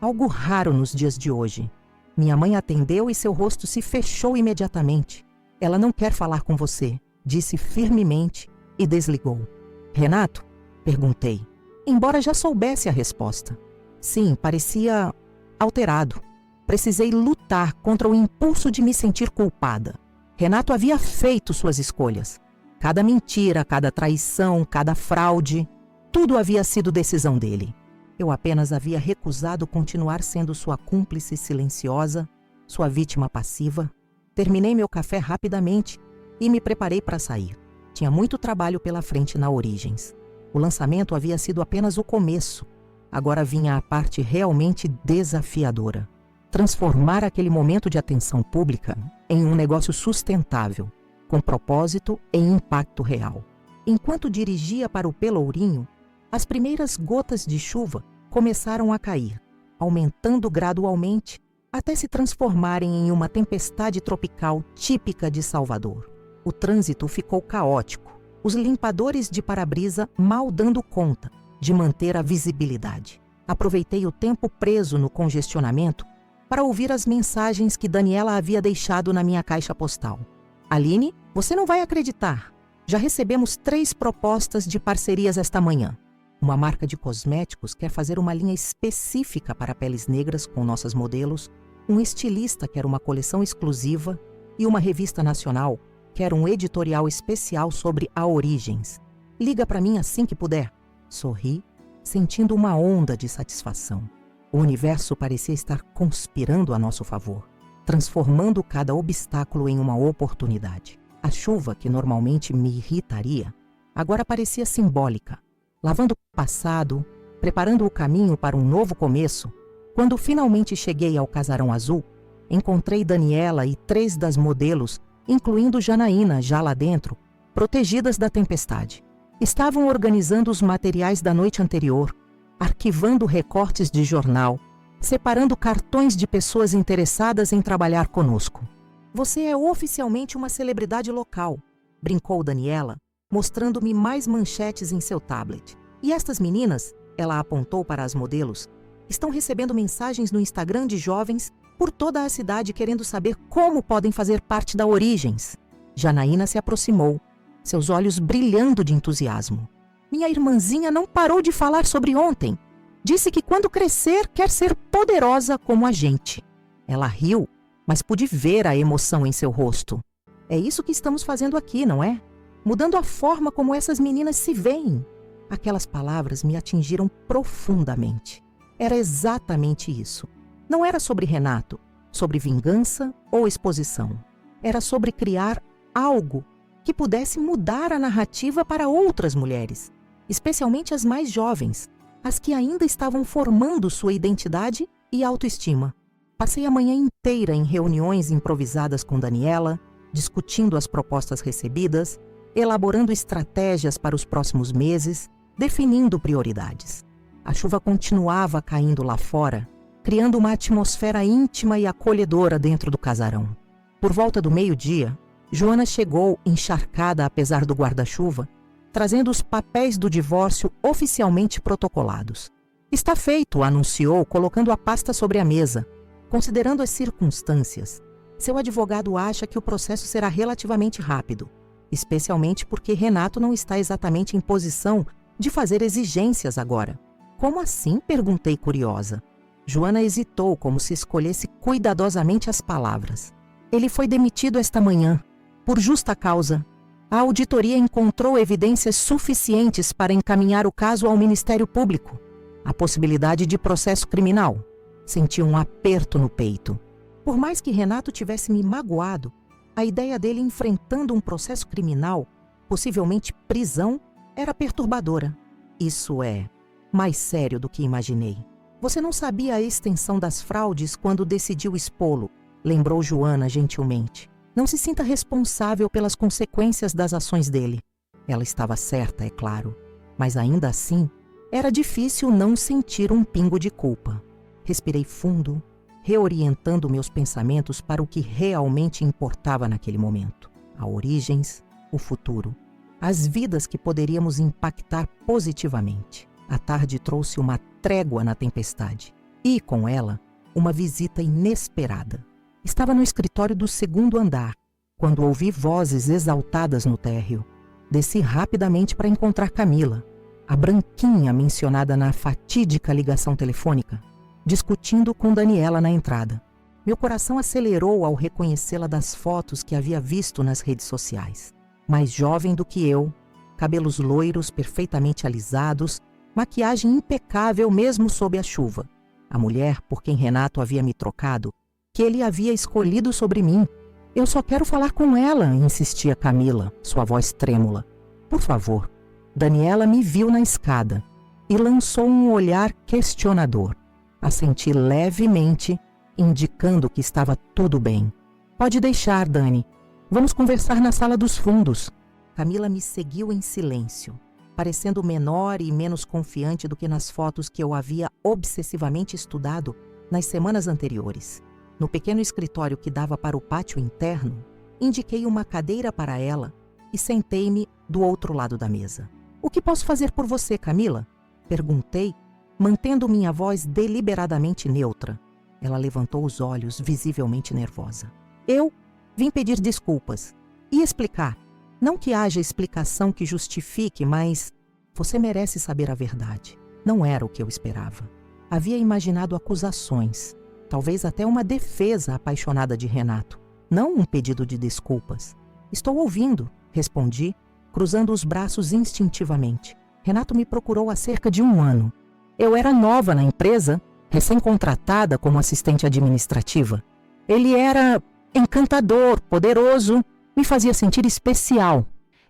Algo raro nos dias de hoje. Minha mãe atendeu e seu rosto se fechou imediatamente. Ela não quer falar com você, disse firmemente e desligou. Renato? Perguntei, embora já soubesse a resposta. Sim, parecia alterado. Precisei lutar contra o impulso de me sentir culpada. Renato havia feito suas escolhas. Cada mentira, cada traição, cada fraude, tudo havia sido decisão dele. Eu apenas havia recusado continuar sendo sua cúmplice silenciosa, sua vítima passiva. Terminei meu café rapidamente e me preparei para sair. Tinha muito trabalho pela frente na Origens. O lançamento havia sido apenas o começo. Agora vinha a parte realmente desafiadora. Transformar aquele momento de atenção pública em um negócio sustentável, com propósito e impacto real. Enquanto dirigia para o Pelourinho, as primeiras gotas de chuva começaram a cair, aumentando gradualmente até se transformarem em uma tempestade tropical típica de Salvador. O trânsito ficou caótico, os limpadores de para-brisa mal dando conta de manter a visibilidade. Aproveitei o tempo preso no congestionamento para ouvir as mensagens que Daniela havia deixado na minha caixa postal. Aline, você não vai acreditar. Já recebemos 3 propostas de parcerias esta manhã. Uma marca de cosméticos quer fazer uma linha específica para peles negras com nossas modelos, um estilista quer uma coleção exclusiva e uma revista nacional quer um editorial especial sobre a Origens. Liga para mim assim que puder. Sorri, sentindo uma onda de satisfação. O universo parecia estar conspirando a nosso favor, transformando cada obstáculo em uma oportunidade. A chuva, que normalmente me irritaria, agora parecia simbólica, lavando o passado, preparando o caminho para um novo começo. Quando finalmente cheguei ao Casarão Azul, encontrei Daniela e 3 das modelos, incluindo Janaína, já lá dentro, protegidas da tempestade. Estavam organizando os materiais da noite anterior, arquivando recortes de jornal, separando cartões de pessoas interessadas em trabalhar conosco. Você é oficialmente uma celebridade local, brincou Daniela, mostrando-me mais manchetes em seu tablet. E estas meninas, ela apontou para as modelos, estão recebendo mensagens no Instagram de jovens por toda a cidade querendo saber como podem fazer parte da Origens. Janaína se aproximou, seus olhos brilhando de entusiasmo. Minha irmãzinha não parou de falar sobre ontem. Disse que quando crescer quer ser poderosa como a gente. Ela riu, mas pude ver a emoção em seu rosto. É isso que estamos fazendo aqui, não é? Mudando a forma como essas meninas se veem. Aquelas palavras me atingiram profundamente. Era exatamente isso. Não era sobre Renato, sobre vingança ou exposição. Era sobre criar algo que pudesse mudar a narrativa para outras mulheres, especialmente as mais jovens, as que ainda estavam formando sua identidade e autoestima. Passei a manhã inteira em reuniões improvisadas com Daniela, discutindo as propostas recebidas, elaborando estratégias para os próximos meses, definindo prioridades. A chuva continuava caindo lá fora, criando uma atmosfera íntima e acolhedora dentro do casarão. Por volta do meio-dia, Joana chegou, encharcada apesar do guarda-chuva, trazendo os papéis do divórcio oficialmente protocolados. Está feito, anunciou, colocando a pasta sobre a mesa. Considerando as circunstâncias, seu advogado acha que o processo será relativamente rápido, especialmente porque Renato não está exatamente em posição de fazer exigências agora. Como assim? Perguntei curiosa. Joana hesitou, como se escolhesse cuidadosamente as palavras. Ele foi demitido esta manhã, por justa causa. A auditoria encontrou evidências suficientes para encaminhar o caso ao Ministério Público. A possibilidade de processo criminal. Senti um aperto no peito. Por mais que Renato tivesse me magoado, a ideia dele enfrentando um processo criminal, possivelmente prisão, era perturbadora. Isso é mais sério do que imaginei. Você não sabia a extensão das fraudes quando decidiu expô-lo, lembrou Joana gentilmente. Não se sinta responsável pelas consequências das ações dele. Ela estava certa, é claro, mas ainda assim, era difícil não sentir um pingo de culpa. Respirei fundo, reorientando meus pensamentos para o que realmente importava naquele momento. As origens, o futuro, as vidas que poderíamos impactar positivamente. A tarde trouxe uma trégua na tempestade e, com ela, uma visita inesperada. Estava no escritório do segundo andar, quando ouvi vozes exaltadas no térreo. Desci rapidamente para encontrar Camila, a branquinha mencionada na fatídica ligação telefônica, discutindo com Daniela na entrada. Meu coração acelerou ao reconhecê-la das fotos que havia visto nas redes sociais. Mais jovem do que eu, cabelos loiros perfeitamente alisados, maquiagem impecável mesmo sob a chuva. A mulher por quem Renato havia me trocado, que ele havia escolhido sobre mim. Eu só quero falar com ela, insistia Camila, sua voz trêmula. Por favor. Daniela me viu na escada e lançou um olhar questionador. Assenti levemente, indicando que estava tudo bem. Pode deixar, Dani. Vamos conversar na sala dos fundos. Camila me seguiu em silêncio, parecendo menor e menos confiante do que nas fotos que eu havia obsessivamente estudado nas semanas anteriores. No pequeno escritório que dava para o pátio interno, indiquei uma cadeira para ela e sentei-me do outro lado da mesa. O que posso fazer por você, Camila? Perguntei, mantendo minha voz deliberadamente neutra. Ela levantou os olhos, visivelmente nervosa. Eu vim pedir desculpas e explicar. Não que haja explicação que justifique, mas você merece saber a verdade. Não era o que eu esperava. Havia imaginado acusações, talvez até uma defesa apaixonada de Renato, não um pedido de desculpas. Estou ouvindo, respondi, cruzando os braços instintivamente. Renato me procurou há cerca de 1 ano. Eu era nova na empresa, recém-contratada como assistente administrativa. Ele era encantador, poderoso, me fazia sentir especial.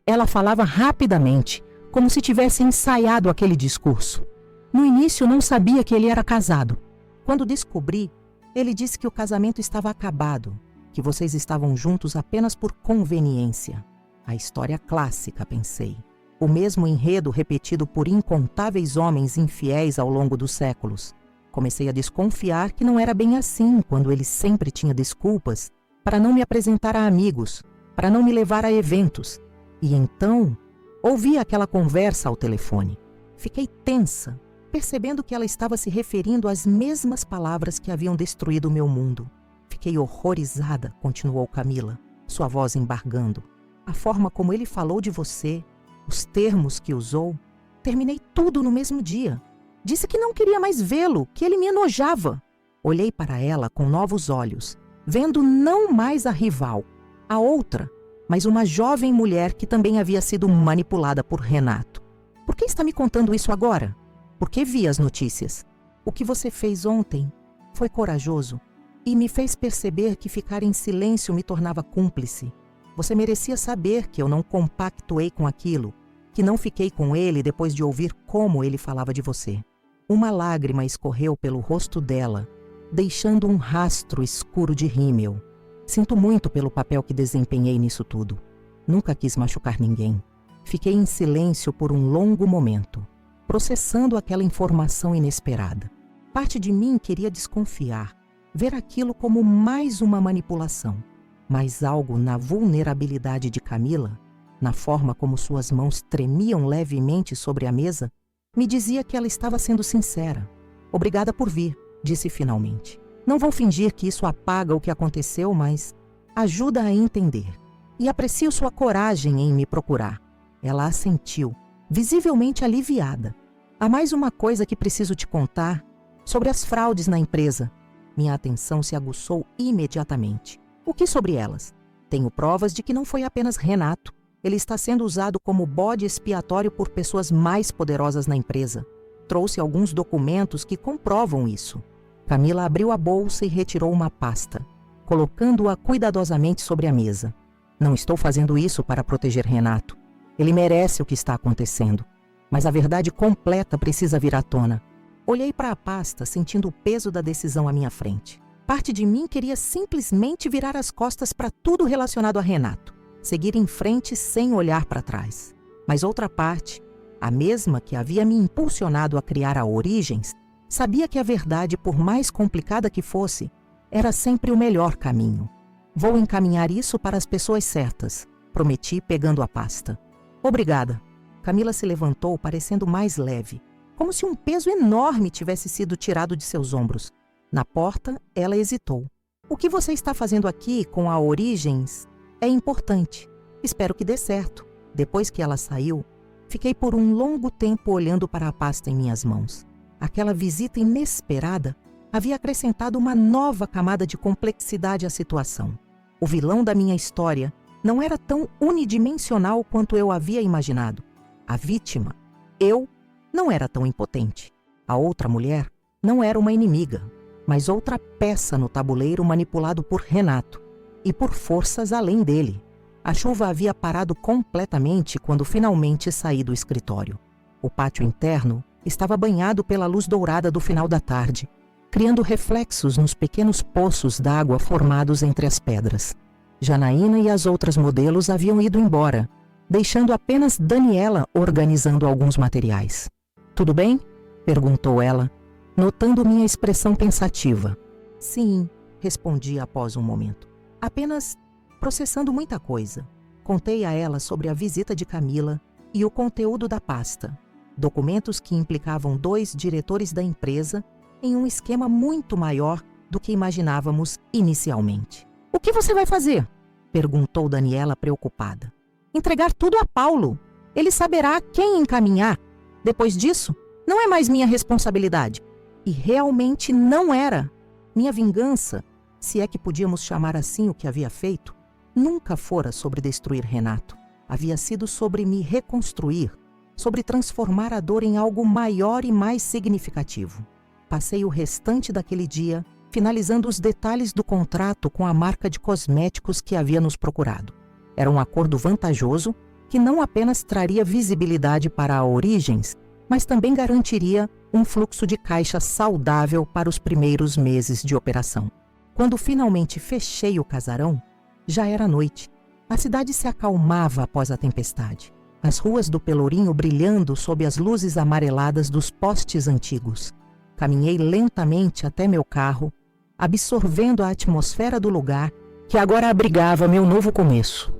Ela falava rapidamente, como se tivesse ensaiado aquele discurso. No início não sabia que ele era casado. Quando descobri, ele disse que o casamento estava acabado, que vocês estavam juntos apenas por conveniência. A história clássica, pensei. O mesmo enredo repetido por incontáveis homens infiéis ao longo dos séculos. Comecei a desconfiar que não era bem assim quando ele sempre tinha desculpas para não me apresentar a amigos, para não me levar a eventos. E então, ouvi aquela conversa ao telefone. Fiquei tensa, percebendo que ela estava se referindo às mesmas palavras que haviam destruído o meu mundo. Fiquei horrorizada, continuou Camila, sua voz embargando. A forma como ele falou de você, os termos que usou, terminei tudo no mesmo dia. Disse que não queria mais vê-lo, que ele me enojava. Olhei para ela com novos olhos, vendo não mais a rival, a outra, mas uma jovem mulher que também havia sido manipulada por Renato. Por que está me contando isso agora? Porque vi as notícias. O que você fez ontem foi corajoso e me fez perceber que ficar em silêncio me tornava cúmplice. Você merecia saber que eu não compactuei com aquilo, que não fiquei com ele depois de ouvir como ele falava de você. Uma lágrima escorreu pelo rosto dela, deixando um rastro escuro de rímel. Sinto muito pelo papel que desempenhei nisso tudo. Nunca quis machucar ninguém. Fiquei em silêncio por um longo momento, processando aquela informação inesperada. Parte de mim queria desconfiar, ver aquilo como mais uma manipulação. Mas algo na vulnerabilidade de Camila, na forma como suas mãos tremiam levemente sobre a mesa, me dizia que ela estava sendo sincera. Obrigada por vir, disse finalmente. Não vou fingir que isso apaga o que aconteceu, mas ajuda a entender. E aprecio sua coragem em me procurar. Ela assentiu, visivelmente aliviada. Há mais uma coisa que preciso te contar sobre as fraudes na empresa. Minha atenção se aguçou imediatamente. O que sobre elas? Tenho provas de que não foi apenas Renato. Ele está sendo usado como bode expiatório por pessoas mais poderosas na empresa. Trouxe alguns documentos que comprovam isso. Camila abriu a bolsa e retirou uma pasta, colocando-a cuidadosamente sobre a mesa. Não estou fazendo isso para proteger Renato. Ele merece o que está acontecendo. Mas a verdade completa precisa vir à tona. Olhei para a pasta, sentindo o peso da decisão à minha frente. Parte de mim queria simplesmente virar as costas para tudo relacionado a Renato. Seguir em frente sem olhar para trás. Mas outra parte, a mesma que havia me impulsionado a criar a Origens, sabia que a verdade, por mais complicada que fosse, era sempre o melhor caminho. Vou encaminhar isso para as pessoas certas, prometi pegando a pasta. Obrigada. Camila se levantou parecendo mais leve, como se um peso enorme tivesse sido tirado de seus ombros. Na porta, ela hesitou. O que você está fazendo aqui com a Origens é importante. Espero que dê certo. Depois que ela saiu, fiquei por um longo tempo olhando para a pasta em minhas mãos. Aquela visita inesperada havia acrescentado uma nova camada de complexidade à situação. O vilão da minha história não era tão unidimensional quanto eu havia imaginado. A vítima, eu, não era tão impotente. A outra mulher não era uma inimiga, mas outra peça no tabuleiro manipulado por Renato e por forças além dele. A chuva havia parado completamente quando finalmente saí do escritório. O pátio interno estava banhado pela luz dourada do final da tarde, criando reflexos nos pequenos poços d'água formados entre as pedras. Janaína e as outras modelos haviam ido embora, deixando apenas Daniela organizando alguns materiais. "Tudo bem?" perguntou ela, notando minha expressão pensativa. "Sim", respondi após um momento. "Apenas processando muita coisa." Contei a ela sobre a visita de Camila e o conteúdo da pasta. Documentos que implicavam 2 diretores da empresa em um esquema muito maior do que imaginávamos inicialmente. "O que você vai fazer?" perguntou Daniela preocupada. "Entregar tudo a Paulo. Ele saberá a quem encaminhar. Depois disso, não é mais minha responsabilidade." E realmente não era. Minha vingança, se é que podíamos chamar assim o que havia feito, nunca fora sobre destruir Renato. Havia sido sobre me reconstruir, sobre transformar a dor em algo maior e mais significativo. Passei o restante daquele dia finalizando os detalhes do contrato com a marca de cosméticos que havia nos procurado. Era um acordo vantajoso que não apenas traria visibilidade para a Origens, mas também garantiria um fluxo de caixa saudável para os primeiros meses de operação. Quando finalmente fechei o casarão, já era noite. A cidade se acalmava após a tempestade. As ruas do Pelourinho brilhando sob as luzes amareladas dos postes antigos. Caminhei lentamente até meu carro, absorvendo a atmosfera do lugar que agora abrigava meu novo começo.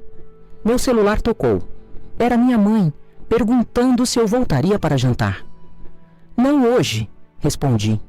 Meu celular tocou. Era minha mãe, perguntando se eu voltaria para jantar. "Não hoje", respondi.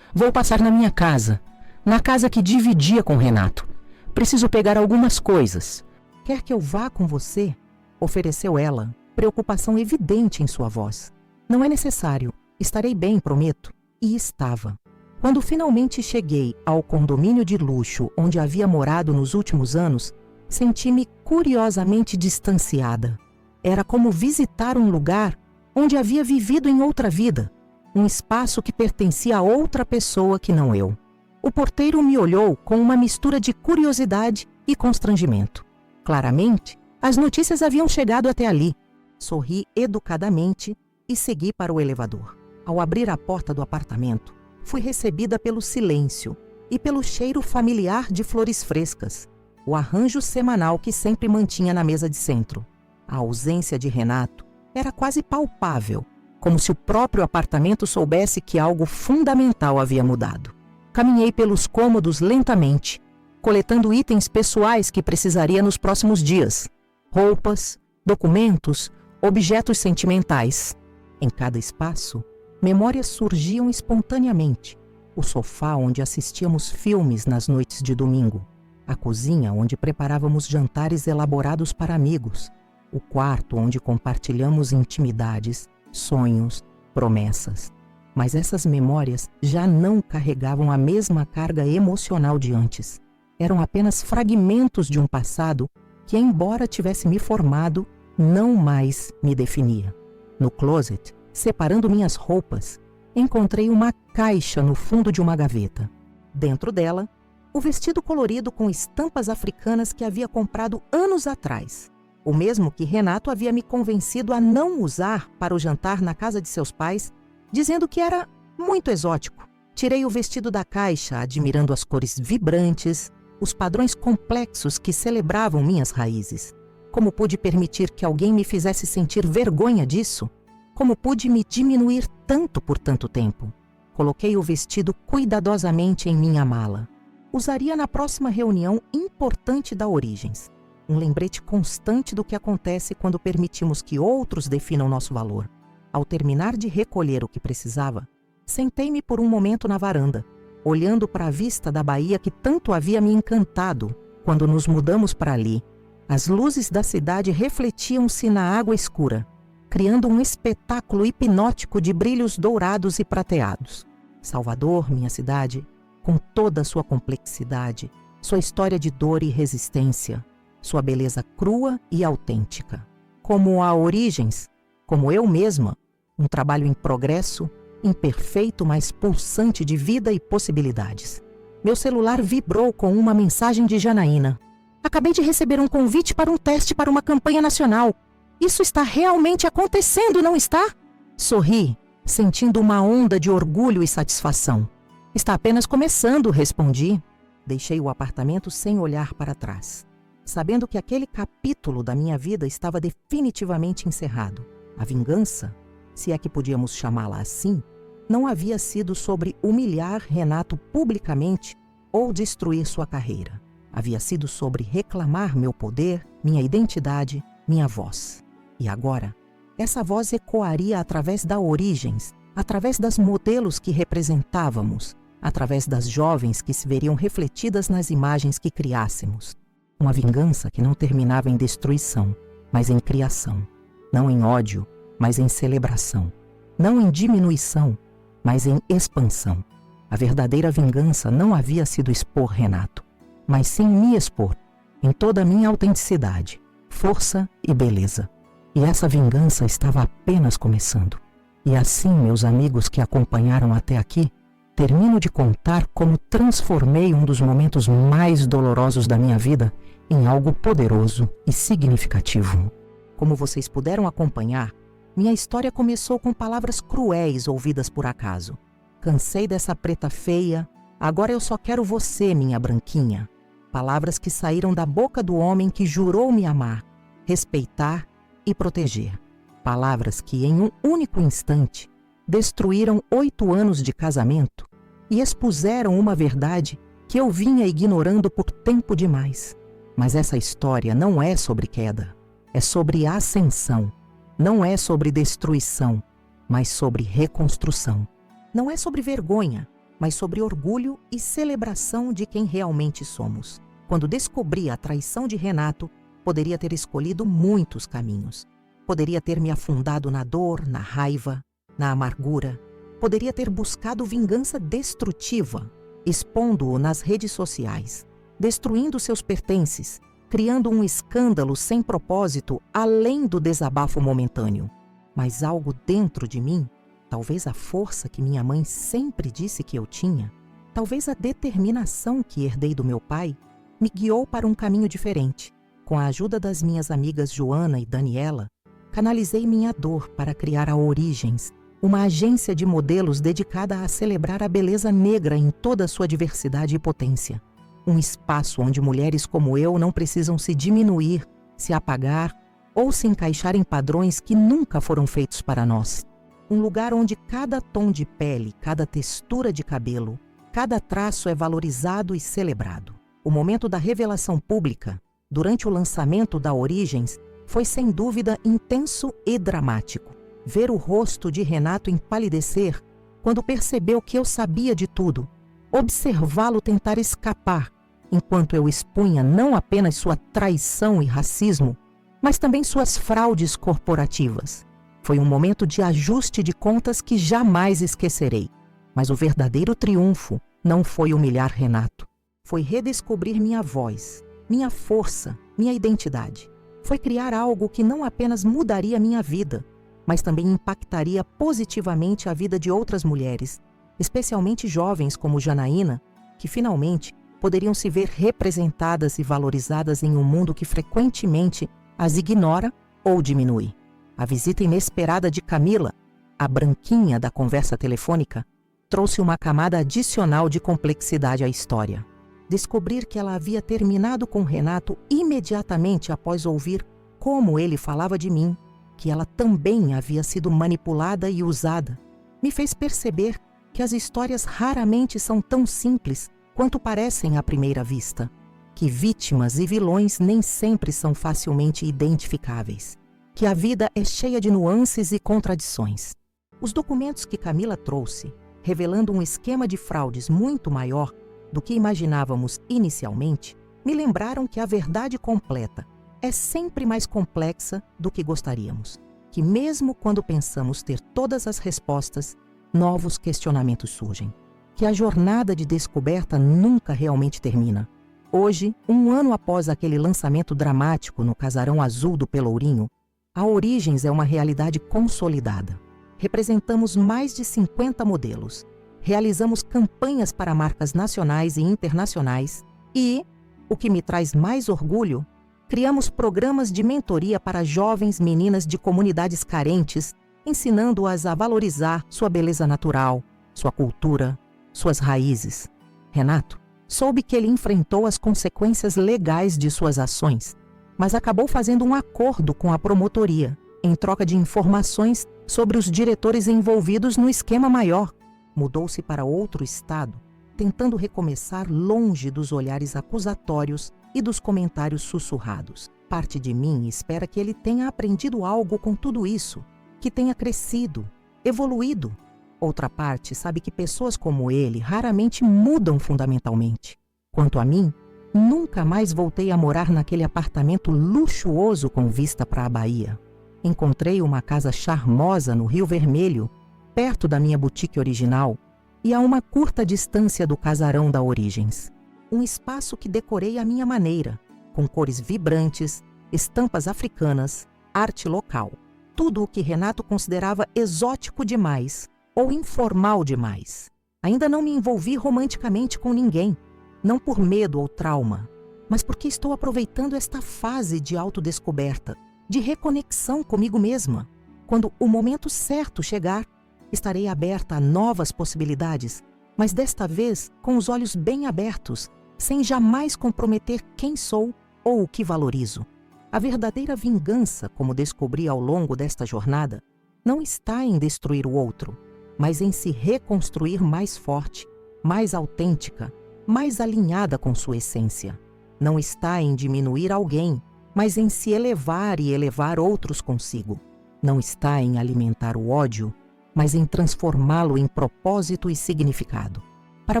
"Vou passar na minha casa, na casa que dividia com Renato. Preciso pegar algumas coisas." "Quer que eu vá com você?" ofereceu ela, preocupação evidente em sua voz. "Não é necessário. Estarei bem, prometo." E estava. Quando finalmente cheguei ao condomínio de luxo onde havia morado nos últimos anos, senti-me curiosamente distanciada. Era como visitar um lugar onde havia vivido em outra vida, um espaço que pertencia a outra pessoa que não eu. O porteiro me olhou com uma mistura de curiosidade e constrangimento. Claramente, as notícias haviam chegado até ali. Sorri educadamente e segui para o elevador. Ao abrir a porta do apartamento, fui recebida pelo silêncio e pelo cheiro familiar de flores frescas, o arranjo semanal que sempre mantinha na mesa de centro. A ausência de Renato era quase palpável, como se o próprio apartamento soubesse que algo fundamental havia mudado. Caminhei pelos cômodos lentamente, coletando itens pessoais que precisaria nos próximos dias. Roupas, documentos, objetos sentimentais. Em cada espaço, memórias surgiam espontaneamente. O sofá onde assistíamos filmes nas noites de domingo. A cozinha onde preparávamos jantares elaborados para amigos. O quarto onde compartilhamos intimidades, sonhos, promessas. Mas essas memórias já não carregavam a mesma carga emocional de antes. eram apenas fragmentos de um passado que, embora tivesse me formado, não mais me definia. No closet, separando minhas roupas, encontrei uma caixa no fundo de uma gaveta. Dentro dela, o vestido colorido com estampas africanas que havia comprado anos atrás. O mesmo que Renato havia me convencido a não usar para o jantar na casa de seus pais, dizendo que era muito exótico. Tirei o vestido da caixa, admirando as cores vibrantes, os padrões complexos que celebravam minhas raízes. Como pude permitir que alguém me fizesse sentir vergonha disso? Como pude me diminuir tanto por tanto tempo? Coloquei o vestido cuidadosamente em minha mala. Usaria na próxima reunião importante da Origens. Um lembrete constante do que acontece quando permitimos que outros definam nosso valor. Ao terminar de recolher o que precisava, sentei-me por um momento na varanda, olhando para a vista da Bahia que tanto havia me encantado quando nos mudamos para ali. As luzes da cidade refletiam-se na água escura, criando um espetáculo hipnótico de brilhos dourados e prateados. Salvador, minha cidade, com toda a sua complexidade, sua história de dor e resistência, sua beleza crua e autêntica. Como a Origens, como eu mesma, um trabalho em progresso, imperfeito, mas pulsante de vida e possibilidades. Meu celular vibrou com uma mensagem de Janaína. Acabei de receber um convite para um teste para uma campanha nacional. Isso está realmente acontecendo, não está? Sorri, sentindo uma onda de orgulho e satisfação. Está apenas começando, respondi. Deixei o apartamento sem olhar para trás, sabendo que aquele capítulo da minha vida estava definitivamente encerrado. A vingança, se é que podíamos chamá-la assim, não havia sido sobre humilhar Renato publicamente ou destruir sua carreira. Havia sido sobre reclamar meu poder, minha identidade, minha voz. E agora, essa voz ecoaria através da Origens, através das modelos que representávamos, através das jovens que se veriam refletidas nas imagens que criássemos. Uma vingança que não terminava em destruição, mas em criação. Não em ódio, mas em celebração. Não em diminuição, mas em expansão. A verdadeira vingança não havia sido expor Renato, mas sim me expor, em toda a minha autenticidade, força e beleza. E essa vingança estava apenas começando. E assim, meus amigos que acompanharam até aqui, termino de contar como transformei um dos momentos mais dolorosos da minha vida em algo poderoso e significativo. Como vocês puderam acompanhar, minha história começou com palavras cruéis ouvidas por acaso. Cansei dessa preta feia, agora eu só quero você, minha branquinha. Palavras que saíram da boca do homem que jurou me amar, respeitar e proteger. Palavras que, em um único instante, destruíram 8 anos de casamento e expuseram uma verdade que eu vinha ignorando por tempo demais. Mas essa história não é sobre queda, é sobre ascensão. Não é sobre destruição, mas sobre reconstrução. Não é sobre vergonha, mas sobre orgulho e celebração de quem realmente somos. Quando descobri a traição de Renato, poderia ter escolhido muitos caminhos. Poderia ter me afundado na dor, na raiva, na amargura. Poderia ter buscado vingança destrutiva, expondo-o nas redes sociais, destruindo seus pertences, criando um escândalo sem propósito além do desabafo momentâneo. Mas algo dentro de mim, talvez a força que minha mãe sempre disse que eu tinha, talvez a determinação que herdei do meu pai, me guiou para um caminho diferente. Com a ajuda das minhas amigas Joana e Daniela, canalizei minha dor para criar a Origens, uma agência de modelos dedicada a celebrar a beleza negra em toda a sua diversidade e potência. Um espaço onde mulheres como eu não precisam se diminuir, se apagar ou se encaixar em padrões que nunca foram feitos para nós. Um lugar onde cada tom de pele, cada textura de cabelo, cada traço é valorizado e celebrado. O momento da revelação pública, durante o lançamento da Origens, foi sem dúvida intenso e dramático. Ver o rosto de Renato empalidecer quando percebeu que eu sabia de tudo, observá-lo tentar escapar, enquanto eu expunha não apenas sua traição e racismo, mas também suas fraudes corporativas. Foi um momento de ajuste de contas que jamais esquecerei. Mas o verdadeiro triunfo não foi humilhar Renato, foi redescobrir minha voz, minha força, minha identidade. Foi criar algo que não apenas mudaria minha vida, mas também impactaria positivamente a vida de outras mulheres, especialmente jovens como Janaína, que finalmente poderiam se ver representadas e valorizadas em um mundo que frequentemente as ignora ou diminui. A visita inesperada de Camila, a branquinha da conversa telefônica, trouxe uma camada adicional de complexidade à história. Descobrir que ela havia terminado com Renato imediatamente após ouvir como ele falava de mim, que ela também havia sido manipulada e usada, me fez perceber que as histórias raramente são tão simples quanto parecem à primeira vista, que vítimas e vilões nem sempre são facilmente identificáveis, que a vida é cheia de nuances e contradições. Os documentos que Camila trouxe, revelando um esquema de fraudes muito maior do que imaginávamos inicialmente, me lembraram que a verdade completa é sempre mais complexa do que gostaríamos, que mesmo quando pensamos ter todas as respostas, novos questionamentos surgem, que a jornada de descoberta nunca realmente termina. Hoje, um ano após aquele lançamento dramático no Casarão Azul do Pelourinho, a Origens é uma realidade consolidada. Representamos mais de 50 modelos, realizamos campanhas para marcas nacionais e internacionais e, o que me traz mais orgulho, criamos programas de mentoria para jovens meninas de comunidades carentes, ensinando-as a valorizar sua beleza natural, sua cultura, suas raízes. Renato soube que ele enfrentou as consequências legais de suas ações, mas acabou fazendo um acordo com a promotoria, em troca de informações sobre os diretores envolvidos no esquema maior. Mudou-se para outro estado, tentando recomeçar longe dos olhares acusatórios e dos comentários sussurrados. Parte de mim espera que ele tenha aprendido algo com tudo isso, que tenha crescido, evoluído. Outra parte sabe que pessoas como ele raramente mudam fundamentalmente. Quanto a mim, nunca mais voltei a morar naquele apartamento luxuoso com vista para a Bahia. Encontrei uma casa charmosa no Rio Vermelho, perto da minha boutique original e a uma curta distância do Casarão da Origens. Um espaço que decorei à minha maneira, com cores vibrantes, estampas africanas, arte local. Tudo o que Renato considerava exótico demais ou informal demais. Ainda não me envolvi romanticamente com ninguém, não por medo ou trauma, mas porque estou aproveitando esta fase de autodescoberta, de reconexão comigo mesma. Quando o momento certo chegar, estarei aberta a novas possibilidades, mas desta vez com os olhos bem abertos, sem jamais comprometer quem sou ou o que valorizo. A verdadeira vingança, como descobri ao longo desta jornada, não está em destruir o outro, mas em se reconstruir mais forte, mais autêntica, mais alinhada com sua essência. Não está em diminuir alguém, mas em se elevar e elevar outros consigo. Não está em alimentar o ódio, mas em transformá-lo em propósito e significado. Para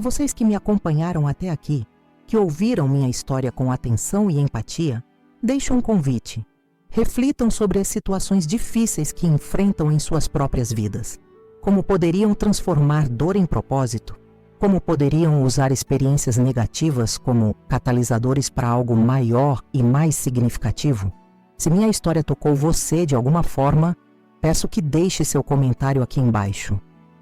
vocês que me acompanharam até aqui, que ouviram minha história com atenção e empatia, deixo um convite. Reflitam sobre as situações difíceis que enfrentam em suas próprias vidas. Como poderiam transformar dor em propósito? Como poderiam usar experiências negativas como catalisadores para algo maior e mais significativo? Se minha história tocou você de alguma forma, peço que deixe seu comentário aqui embaixo.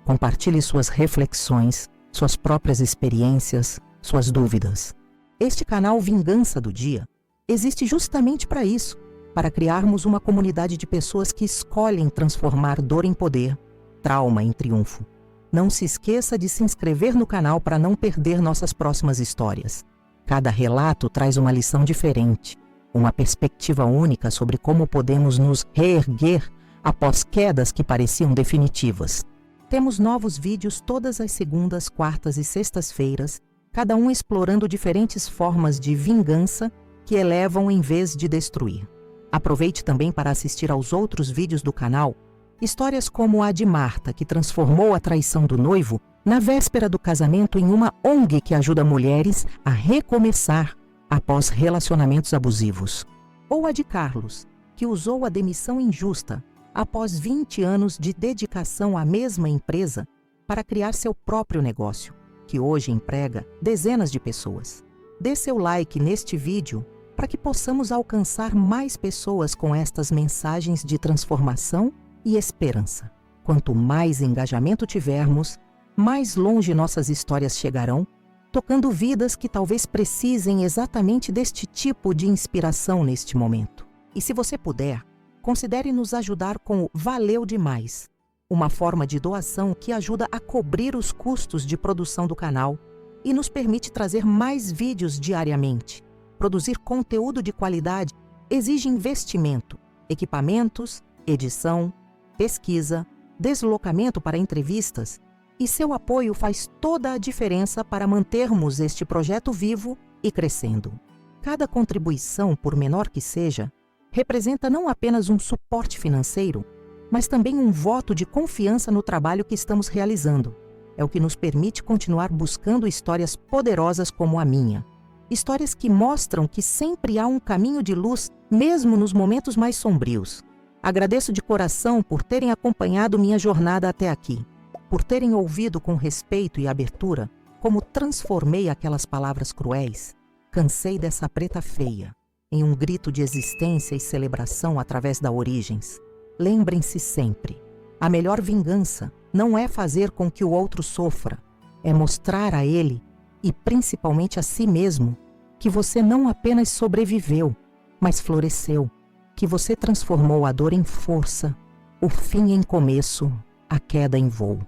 Compartilhe suas reflexões, suas próprias experiências, suas dúvidas. Este canal Vingança do Dia existe justamente para isso, para criarmos uma comunidade de pessoas que escolhem transformar dor em poder, trauma em triunfo. Não se esqueça de se inscrever no canal para não perder nossas próximas histórias. Cada relato traz uma lição diferente, uma perspectiva única sobre como podemos nos reerguer após quedas que pareciam definitivas. Temos novos vídeos todas as segundas, quartas e sextas-feiras, cada um explorando diferentes formas de vingança que elevam em vez de destruir. Aproveite também para assistir aos outros vídeos do canal, histórias como a de Marta, que transformou a traição do noivo na véspera do casamento em uma ONG que ajuda mulheres a recomeçar após relacionamentos abusivos. Ou a de Carlos, que usou a demissão injusta após 20 anos de dedicação à mesma empresa para criar seu próprio negócio, que hoje emprega dezenas de pessoas. Dê seu like neste vídeo para que possamos alcançar mais pessoas com estas mensagens de transformação e esperança. Quanto mais engajamento tivermos, mais longe nossas histórias chegarão, tocando vidas que talvez precisem exatamente deste tipo de inspiração neste momento. E se você puder, considere nos ajudar com o Valeu Demais, uma forma de doação que ajuda a cobrir os custos de produção do canal e nos permite trazer mais vídeos diariamente. Produzir conteúdo de qualidade exige investimento, equipamentos, edição, pesquisa, deslocamento para entrevistas, e seu apoio faz toda a diferença para mantermos este projeto vivo e crescendo. Cada contribuição, por menor que seja, representa não apenas um suporte financeiro, mas também um voto de confiança no trabalho que estamos realizando. É o que nos permite continuar buscando histórias poderosas como a minha. Histórias que mostram que sempre há um caminho de luz, mesmo nos momentos mais sombrios. Agradeço de coração por terem acompanhado minha jornada até aqui, por terem ouvido com respeito e abertura como transformei aquelas palavras cruéis. Cansei dessa preta feia, em um grito de existência e celebração através da Origens. Lembrem-se sempre, a melhor vingança não é fazer com que o outro sofra, é mostrar a ele, e principalmente a si mesmo, que você não apenas sobreviveu, mas floresceu, que você transformou a dor em força, o fim em começo, a queda em voo.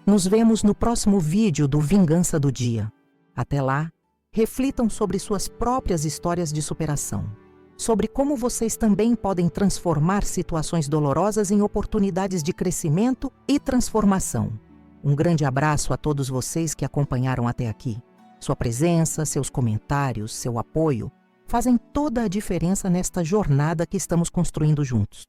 Nos vemos no próximo vídeo do Vingança do Dia. Até lá, reflitam sobre suas próprias histórias de superação, sobre como vocês também podem transformar situações dolorosas em oportunidades de crescimento e transformação. Um grande abraço a todos vocês que acompanharam até aqui. Sua presença, seus comentários, seu apoio fazem toda a diferença nesta jornada que estamos construindo juntos.